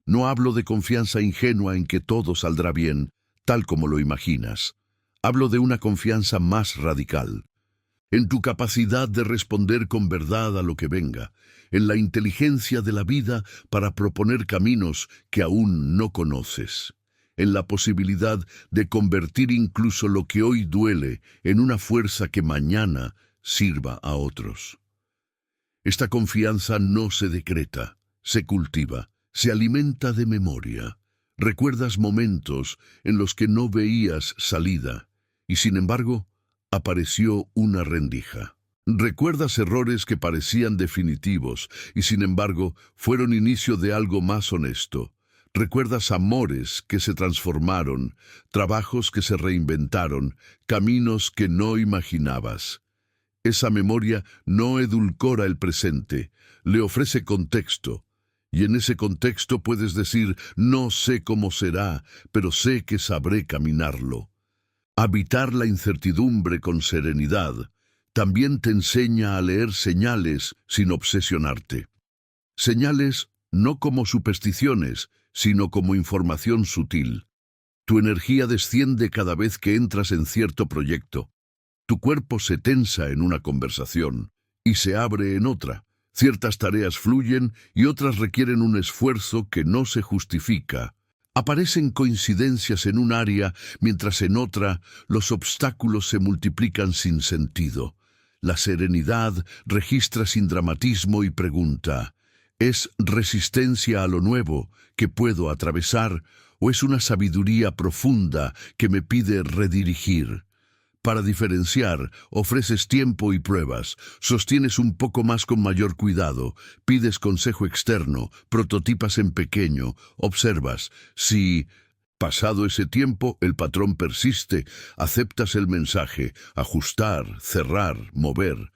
No hablo de confianza ingenua en que todo saldrá bien, tal como lo imaginas. Hablo de una confianza más radical, en tu capacidad de responder con verdad a lo que venga, en la inteligencia de la vida para proponer caminos que aún no conoces, en la posibilidad de convertir incluso lo que hoy duele en una fuerza que mañana sirva a otros. Esta confianza no se decreta, se cultiva, se alimenta de memoria. Recuerdas momentos en los que no veías salida, y sin embargo, apareció una rendija. Recuerdas errores que parecían definitivos, y sin embargo, fueron inicio de algo más honesto. Recuerdas amores que se transformaron, trabajos que se reinventaron, caminos que no imaginabas. Esa memoria no edulcora el presente, le ofrece contexto. Y en ese contexto puedes decir, no sé cómo será, pero sé que sabré caminarlo. Habitar la incertidumbre con serenidad también te enseña a leer señales sin obsesionarte. Señales no como supersticiones, sino como información sutil. Tu energía desciende cada vez que entras en cierto proyecto. Tu cuerpo se tensa en una conversación y se abre en otra. Ciertas tareas fluyen y otras requieren un esfuerzo que no se justifica. Aparecen coincidencias en un área, mientras en otra los obstáculos se multiplican sin sentido. La serenidad registra sin dramatismo y pregunta, ¿es resistencia a lo nuevo que puedo atravesar o es una sabiduría profunda que me pide redirigir? Para diferenciar, ofreces tiempo y pruebas, sostienes un poco más con mayor cuidado, pides consejo externo, prototipas en pequeño, observas. Si, pasado ese tiempo, el patrón persiste, aceptas el mensaje, ajustar, cerrar, mover.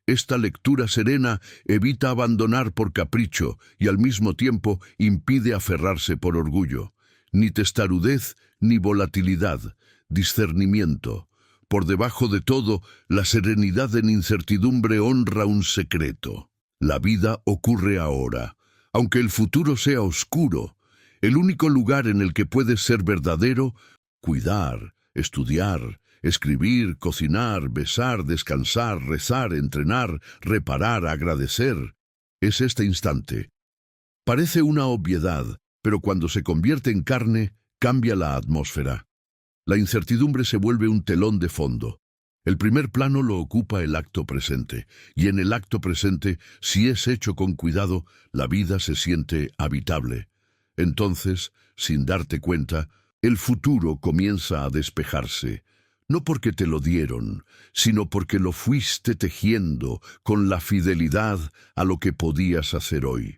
Esta lectura serena evita abandonar por capricho y al mismo tiempo impide aferrarse por orgullo. Ni testarudez, ni volatilidad, discernimiento. Por debajo de todo, la serenidad en incertidumbre honra un secreto. La vida ocurre ahora. Aunque el futuro sea oscuro, el único lugar en el que puedes ser verdadero, cuidar, estudiar, escribir, cocinar, besar, descansar, rezar, entrenar, reparar, agradecer, es este instante. Parece una obviedad, pero cuando se convierte en carne, cambia la atmósfera. La incertidumbre se vuelve un telón de fondo. El primer plano lo ocupa el acto presente, y en el acto presente, si es hecho con cuidado, la vida se siente habitable. Entonces, sin darte cuenta, el futuro comienza a despejarse, no porque te lo dieron, sino porque lo fuiste tejiendo con la fidelidad a lo que podías hacer hoy.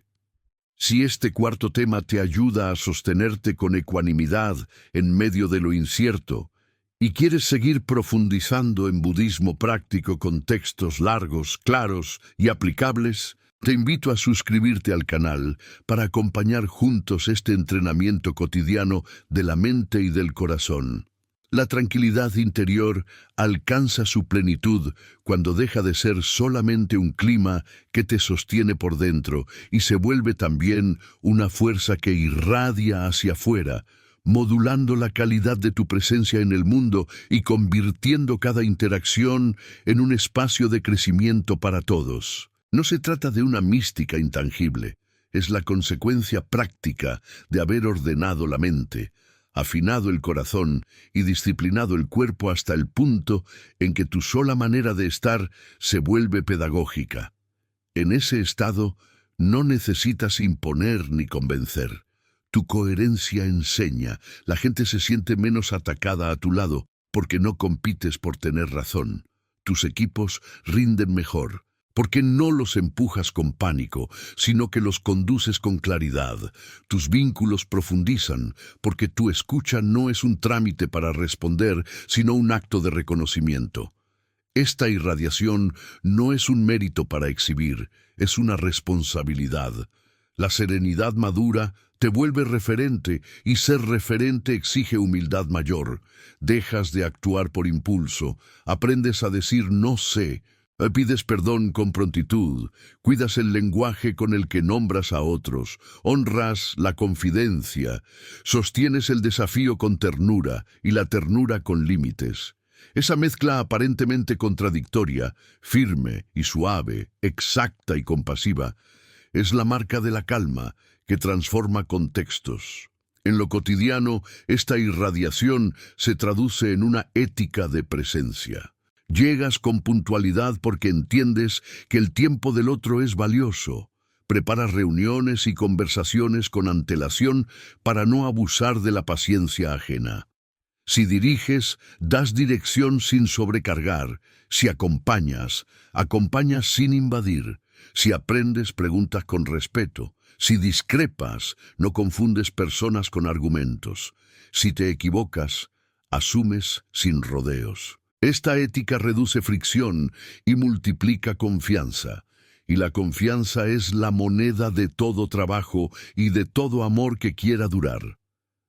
Si este cuarto tema te ayuda a sostenerte con ecuanimidad en medio de lo incierto, y quieres seguir profundizando en budismo práctico con textos largos, claros y aplicables, Te invito a suscribirte al canal para acompañar juntos este entrenamiento cotidiano de la mente y del corazón. La tranquilidad interior alcanza su plenitud cuando deja de ser solamente un clima que te sostiene por dentro y se vuelve también una fuerza que irradia hacia afuera, modulando la calidad de tu presencia en el mundo y convirtiendo cada interacción en un espacio de crecimiento para todos. No se trata de una mística intangible, es la consecuencia práctica de haber ordenado la mente, afinado el corazón y disciplinado el cuerpo hasta el punto en que tu sola manera de estar se vuelve pedagógica. En ese estado no necesitas imponer ni convencer. Tu coherencia enseña, la gente se siente menos atacada a tu lado porque no compites por tener razón. Tus equipos rinden mejor, porque no los empujas con pánico, sino que los conduces con claridad. Tus vínculos profundizan, porque tu escucha no es un trámite para responder, sino un acto de reconocimiento. Esta irradiación no es un mérito para exhibir, es una responsabilidad. La serenidad madura te vuelve referente, y ser referente exige humildad mayor. Dejas de actuar por impulso, aprendes a decir no sé, pides perdón con prontitud, cuidas el lenguaje con el que nombras a otros, honras la confidencia, sostienes el desafío con ternura y la ternura con límites. Esa mezcla aparentemente contradictoria, firme y suave, exacta y compasiva, es la marca de la calma que transforma contextos. En lo cotidiano, esta irradiación se traduce en una ética de presencia. Llegas con puntualidad porque entiendes que el tiempo del otro es valioso. Preparas reuniones y conversaciones con antelación para no abusar de la paciencia ajena. Si diriges, das dirección sin sobrecargar. Si acompañas, acompañas sin invadir. Si aprendes, preguntas con respeto. Si discrepas, no confundes personas con argumentos. Si te equivocas, asumes sin rodeos. Esta ética reduce fricción y multiplica confianza, y la confianza es la moneda de todo trabajo y de todo amor que quiera durar.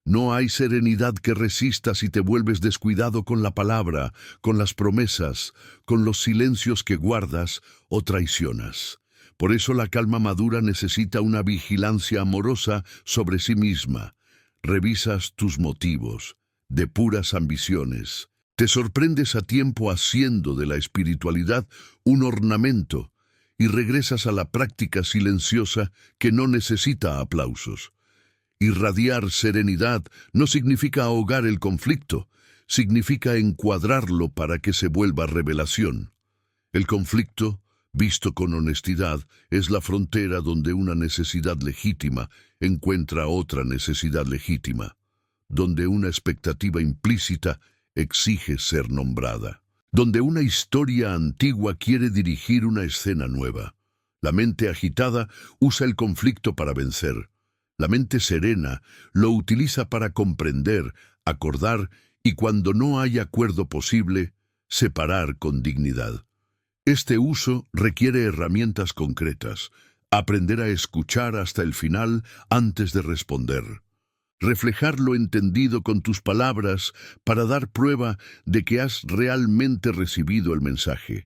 No hay serenidad que resista si te vuelves descuidado con la palabra, con las promesas, con los silencios que guardas o traicionas. Por eso la calma madura necesita una vigilancia amorosa sobre sí misma. Revisas tus motivos, depuras ambiciones. Te sorprendes a tiempo haciendo de la espiritualidad un ornamento y regresas a la práctica silenciosa que no necesita aplausos. Irradiar serenidad no significa ahogar el conflicto, significa encuadrarlo para que se vuelva revelación. El conflicto, visto con honestidad, es la frontera donde una necesidad legítima encuentra otra necesidad legítima, donde una expectativa implícita exige ser nombrada, donde una historia antigua quiere dirigir una escena nueva. La mente agitada usa el conflicto para vencer. La mente serena lo utiliza para comprender, acordar y, cuando no hay acuerdo posible, separar con dignidad. Este uso requiere herramientas concretas, aprender a escuchar hasta el final antes de responder. Reflejar lo entendido con tus palabras para dar prueba de que has realmente recibido el mensaje.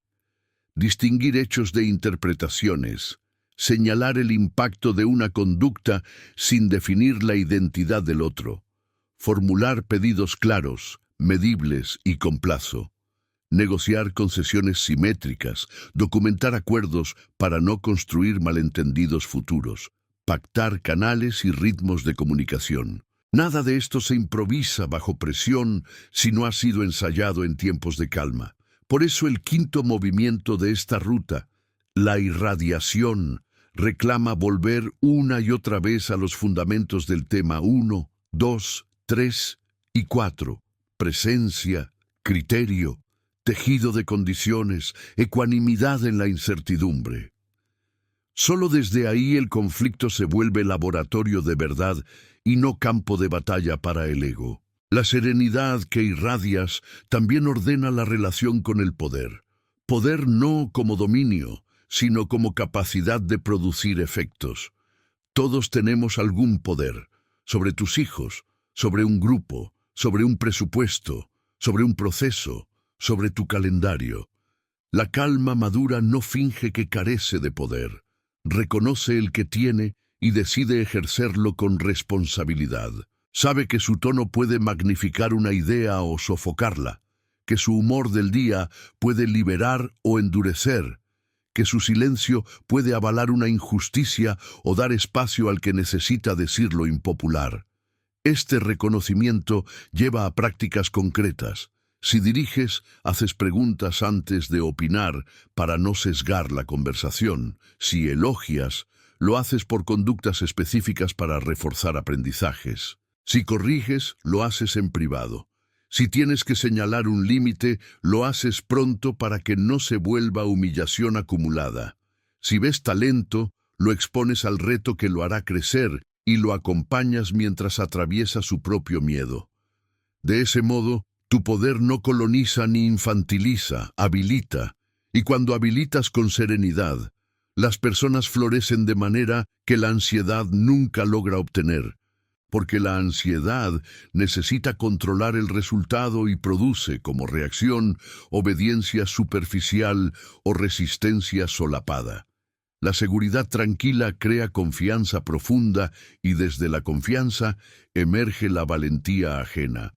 Distinguir hechos de interpretaciones. Señalar el impacto de una conducta sin definir la identidad del otro. Formular pedidos claros, medibles y con plazo. Negociar concesiones simétricas. Documentar acuerdos para no construir malentendidos futuros. Pactar canales y ritmos de comunicación. Nada de esto se improvisa bajo presión si no ha sido ensayado en tiempos de calma. Por eso el quinto movimiento de esta ruta, la irradiación, reclama volver una y otra vez a los fundamentos del tema 1, 2, 3 y 4. Presencia, criterio, tejido de condiciones, ecuanimidad en la incertidumbre. Solo desde ahí el conflicto se vuelve laboratorio de verdad y no campo de batalla para el ego. La serenidad que irradias también ordena la relación con el poder. Poder no como dominio, sino como capacidad de producir efectos. Todos tenemos algún poder, sobre tus hijos, sobre un grupo, sobre un presupuesto, sobre un proceso, sobre tu calendario. La calma madura no finge que carece de poder, reconoce el que tiene y decide ejercerlo con responsabilidad. Sabe que su tono puede magnificar una idea o sofocarla, que su humor del día puede liberar o endurecer, que su silencio puede avalar una injusticia o dar espacio al que necesita decir lo impopular. Este reconocimiento lleva a prácticas concretas. Si diriges, haces preguntas antes de opinar para no sesgar la conversación. Si elogias, lo haces por conductas específicas para reforzar aprendizajes. Si corriges, lo haces en privado. Si tienes que señalar un límite, lo haces pronto para que no se vuelva humillación acumulada. Si ves talento, lo expones al reto que lo hará crecer y lo acompañas mientras atraviesa su propio miedo. De ese modo, tu poder no coloniza ni infantiliza, habilita. Y cuando habilitas con serenidad, las personas florecen de manera que la ansiedad nunca logra obtener. Porque la ansiedad necesita controlar el resultado y produce, como reacción, obediencia superficial o resistencia solapada. La seguridad tranquila crea confianza profunda y desde la confianza emerge la valentía ajena.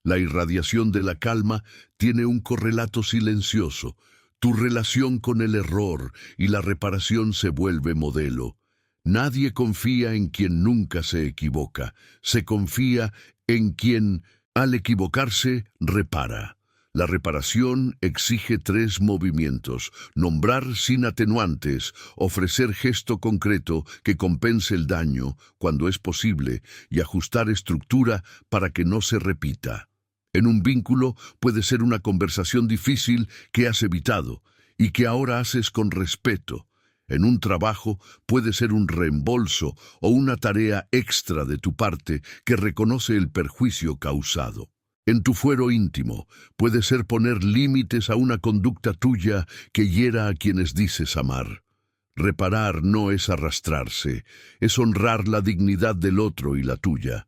La irradiación de la calma tiene un correlato silencioso. Tu relación con el error y la reparación se vuelve modelo. Nadie confía en quien nunca se equivoca. Se confía en quien, al equivocarse, repara. La reparación exige 3 movimientos: nombrar sin atenuantes, ofrecer gesto concreto que compense el daño cuando es posible y ajustar estructura para que no se repita. En un vínculo puede ser una conversación difícil que has evitado y que ahora haces con respeto. En un trabajo puede ser un reembolso o una tarea extra de tu parte que reconoce el perjuicio causado. En tu fuero íntimo puede ser poner límites a una conducta tuya que hiera a quienes dices amar. Reparar no es arrastrarse, es honrar la dignidad del otro y la tuya.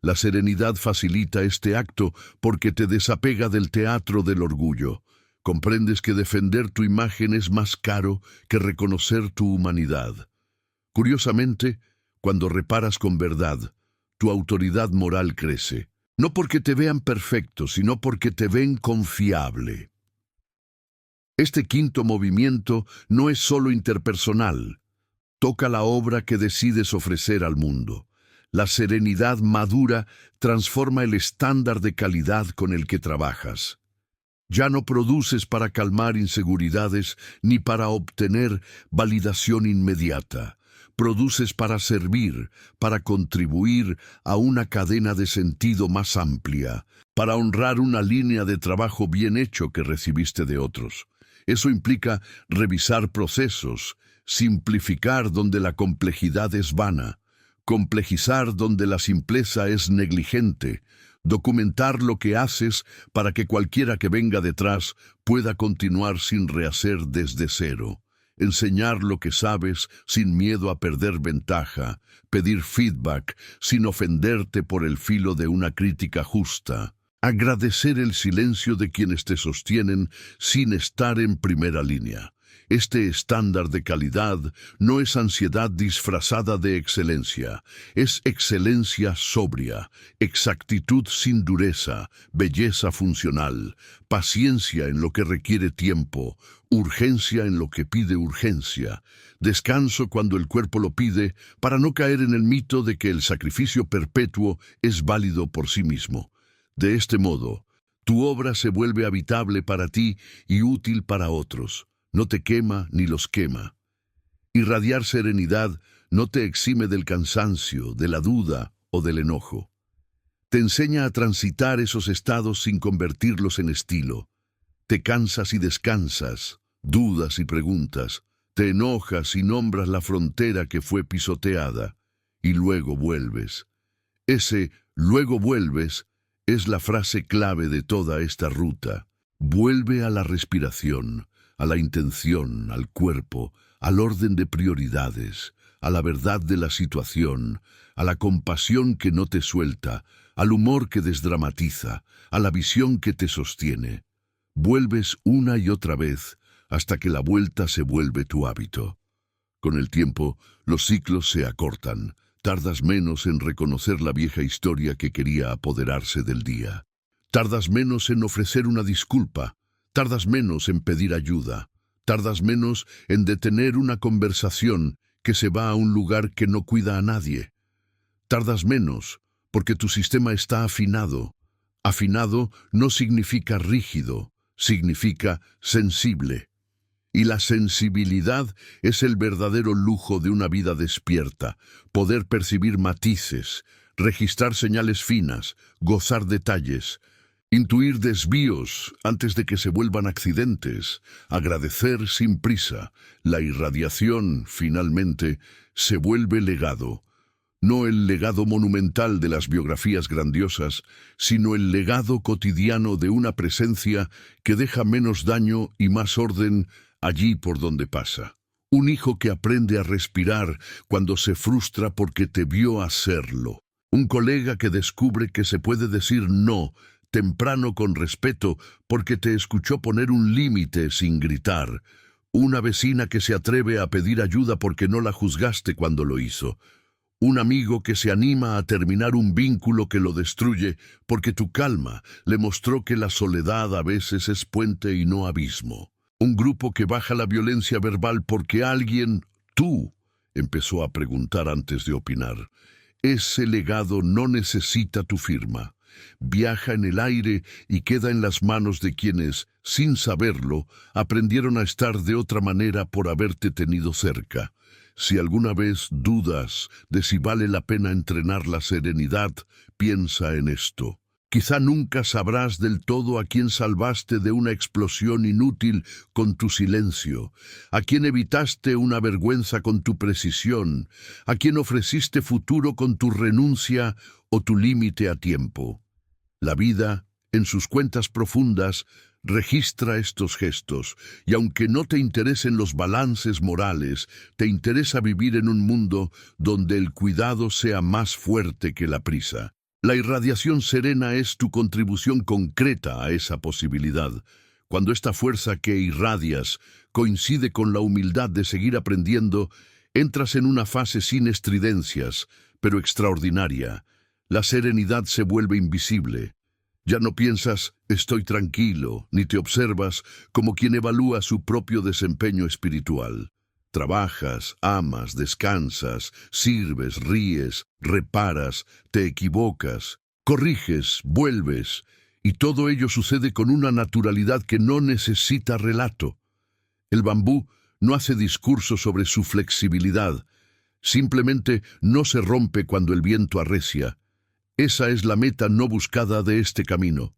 La serenidad facilita este acto porque te desapega del teatro del orgullo. Comprendes que defender tu imagen es más caro que reconocer tu humanidad. Curiosamente, cuando reparas con verdad, tu autoridad moral crece. No porque te vean perfecto, sino porque te ven confiable. Este quinto movimiento no es solo interpersonal. Toca la obra que decides ofrecer al mundo. La serenidad madura transforma el estándar de calidad con el que trabajas. Ya no produces para calmar inseguridades ni para obtener validación inmediata. Produces para servir, para contribuir a una cadena de sentido más amplia, para honrar una línea de trabajo bien hecho que recibiste de otros. Eso implica revisar procesos, simplificar donde la complejidad es vana, complejizar donde la simpleza es negligente, documentar lo que haces para que cualquiera que venga detrás pueda continuar sin rehacer desde cero. Enseñar lo que sabes sin miedo a perder ventaja, pedir feedback sin ofenderte por el filo de una crítica justa, agradecer el silencio de quienes te sostienen sin estar en primera línea. Este estándar de calidad no es ansiedad disfrazada de excelencia, es excelencia sobria, exactitud sin dureza, belleza funcional, paciencia en lo que requiere tiempo, urgencia en lo que pide urgencia, descanso cuando el cuerpo lo pide, para no caer en el mito de que el sacrificio perpetuo es válido por sí mismo. De este modo, tu obra se vuelve habitable para ti y útil para otros. No te quema ni los quema. Irradiar serenidad no te exime del cansancio, de la duda o del enojo. Te enseña a transitar esos estados sin convertirlos en estilo. Te cansas y descansas, dudas y preguntas, te enojas y nombras la frontera que fue pisoteada, y luego vuelves. Ese «luego vuelves» es la frase clave de toda esta ruta. Vuelve a la respiración, a la intención, al cuerpo, al orden de prioridades, a la verdad de la situación, a la compasión que no te suelta, al humor que desdramatiza, a la visión que te sostiene. Vuelves una y otra vez hasta que la vuelta se vuelve tu hábito. Con el tiempo, los ciclos se acortan. Tardas menos en reconocer la vieja historia que quería apoderarse del día. Tardas menos en ofrecer una disculpa. Tardas menos en pedir ayuda. Tardas menos en detener una conversación que se va a un lugar que no cuida a nadie. Tardas menos porque tu sistema está afinado. Afinado no significa rígido, significa sensible. Y la sensibilidad es el verdadero lujo de una vida despierta, poder percibir matices, registrar señales finas, gozar detalles, intuir desvíos antes de que se vuelvan accidentes, agradecer sin prisa. La irradiación, finalmente, se vuelve legado. No el legado monumental de las biografías grandiosas, sino el legado cotidiano de una presencia que deja menos daño y más orden allí por donde pasa. Un hijo que aprende a respirar cuando se frustra porque te vio hacerlo. Un colega que descubre que se puede decir no temprano con respeto porque te escuchó poner un límite sin gritar. Una vecina que se atreve a pedir ayuda porque no la juzgaste cuando lo hizo. Un amigo que se anima a terminar un vínculo que lo destruye porque tu calma le mostró que la soledad a veces es puente y no abismo. Un grupo que baja la violencia verbal porque alguien, tú, empezó a preguntar antes de opinar. Ese legado no necesita tu firma. Viaja en el aire y queda en las manos de quienes, sin saberlo, aprendieron a estar de otra manera por haberte tenido cerca. Si alguna vez dudas de si vale la pena entrenar la serenidad, piensa en esto. Quizá nunca sabrás del todo a quién salvaste de una explosión inútil con tu silencio, a quién evitaste una vergüenza con tu precisión, a quién ofreciste futuro con tu renuncia o tu límite a tiempo. La vida, en sus cuentas profundas, registra estos gestos, y aunque no te interesen los balances morales, te interesa vivir en un mundo donde el cuidado sea más fuerte que la prisa. La irradiación serena es tu contribución concreta a esa posibilidad. Cuando esta fuerza que irradias coincide con la humildad de seguir aprendiendo, entras en una fase sin estridencias, pero extraordinaria. La serenidad se vuelve invisible. Ya no piensas, estoy tranquilo, ni te observas como quien evalúa su propio desempeño espiritual. Trabajas, amas, descansas, sirves, ríes, reparas, te equivocas, corriges, vuelves, y todo ello sucede con una naturalidad que no necesita relato. El bambú no hace discurso sobre su flexibilidad, simplemente no se rompe cuando el viento arrecia. Esa es la meta no buscada de este camino,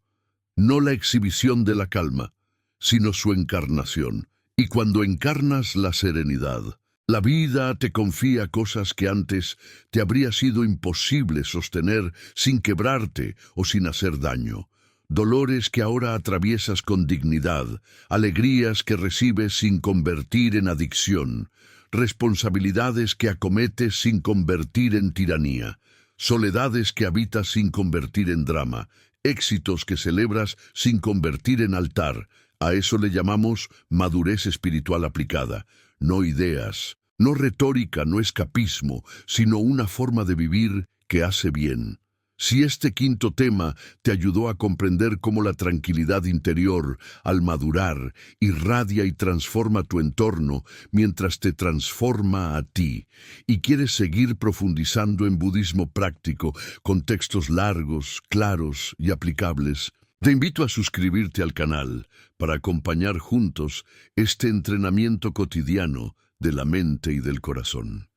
no la exhibición de la calma, sino su encarnación. Y cuando encarnas la serenidad, la vida te confía cosas que antes te habría sido imposible sostener sin quebrarte o sin hacer daño. Dolores que ahora atraviesas con dignidad, alegrías que recibes sin convertir en adicción, responsabilidades que acometes sin convertir en tiranía, soledades que habitas sin convertir en drama, éxitos que celebras sin convertir en altar. A eso le llamamos madurez espiritual aplicada, no ideas, no retórica, no escapismo, sino una forma de vivir que hace bien. Si este quinto tema te ayudó a comprender cómo la tranquilidad interior, al madurar, irradia y transforma tu entorno mientras te transforma a ti, y quieres seguir profundizando en budismo práctico, con textos largos, claros y aplicables, te invito a suscribirte al canal para acompañar juntos este entrenamiento cotidiano de la mente y del corazón.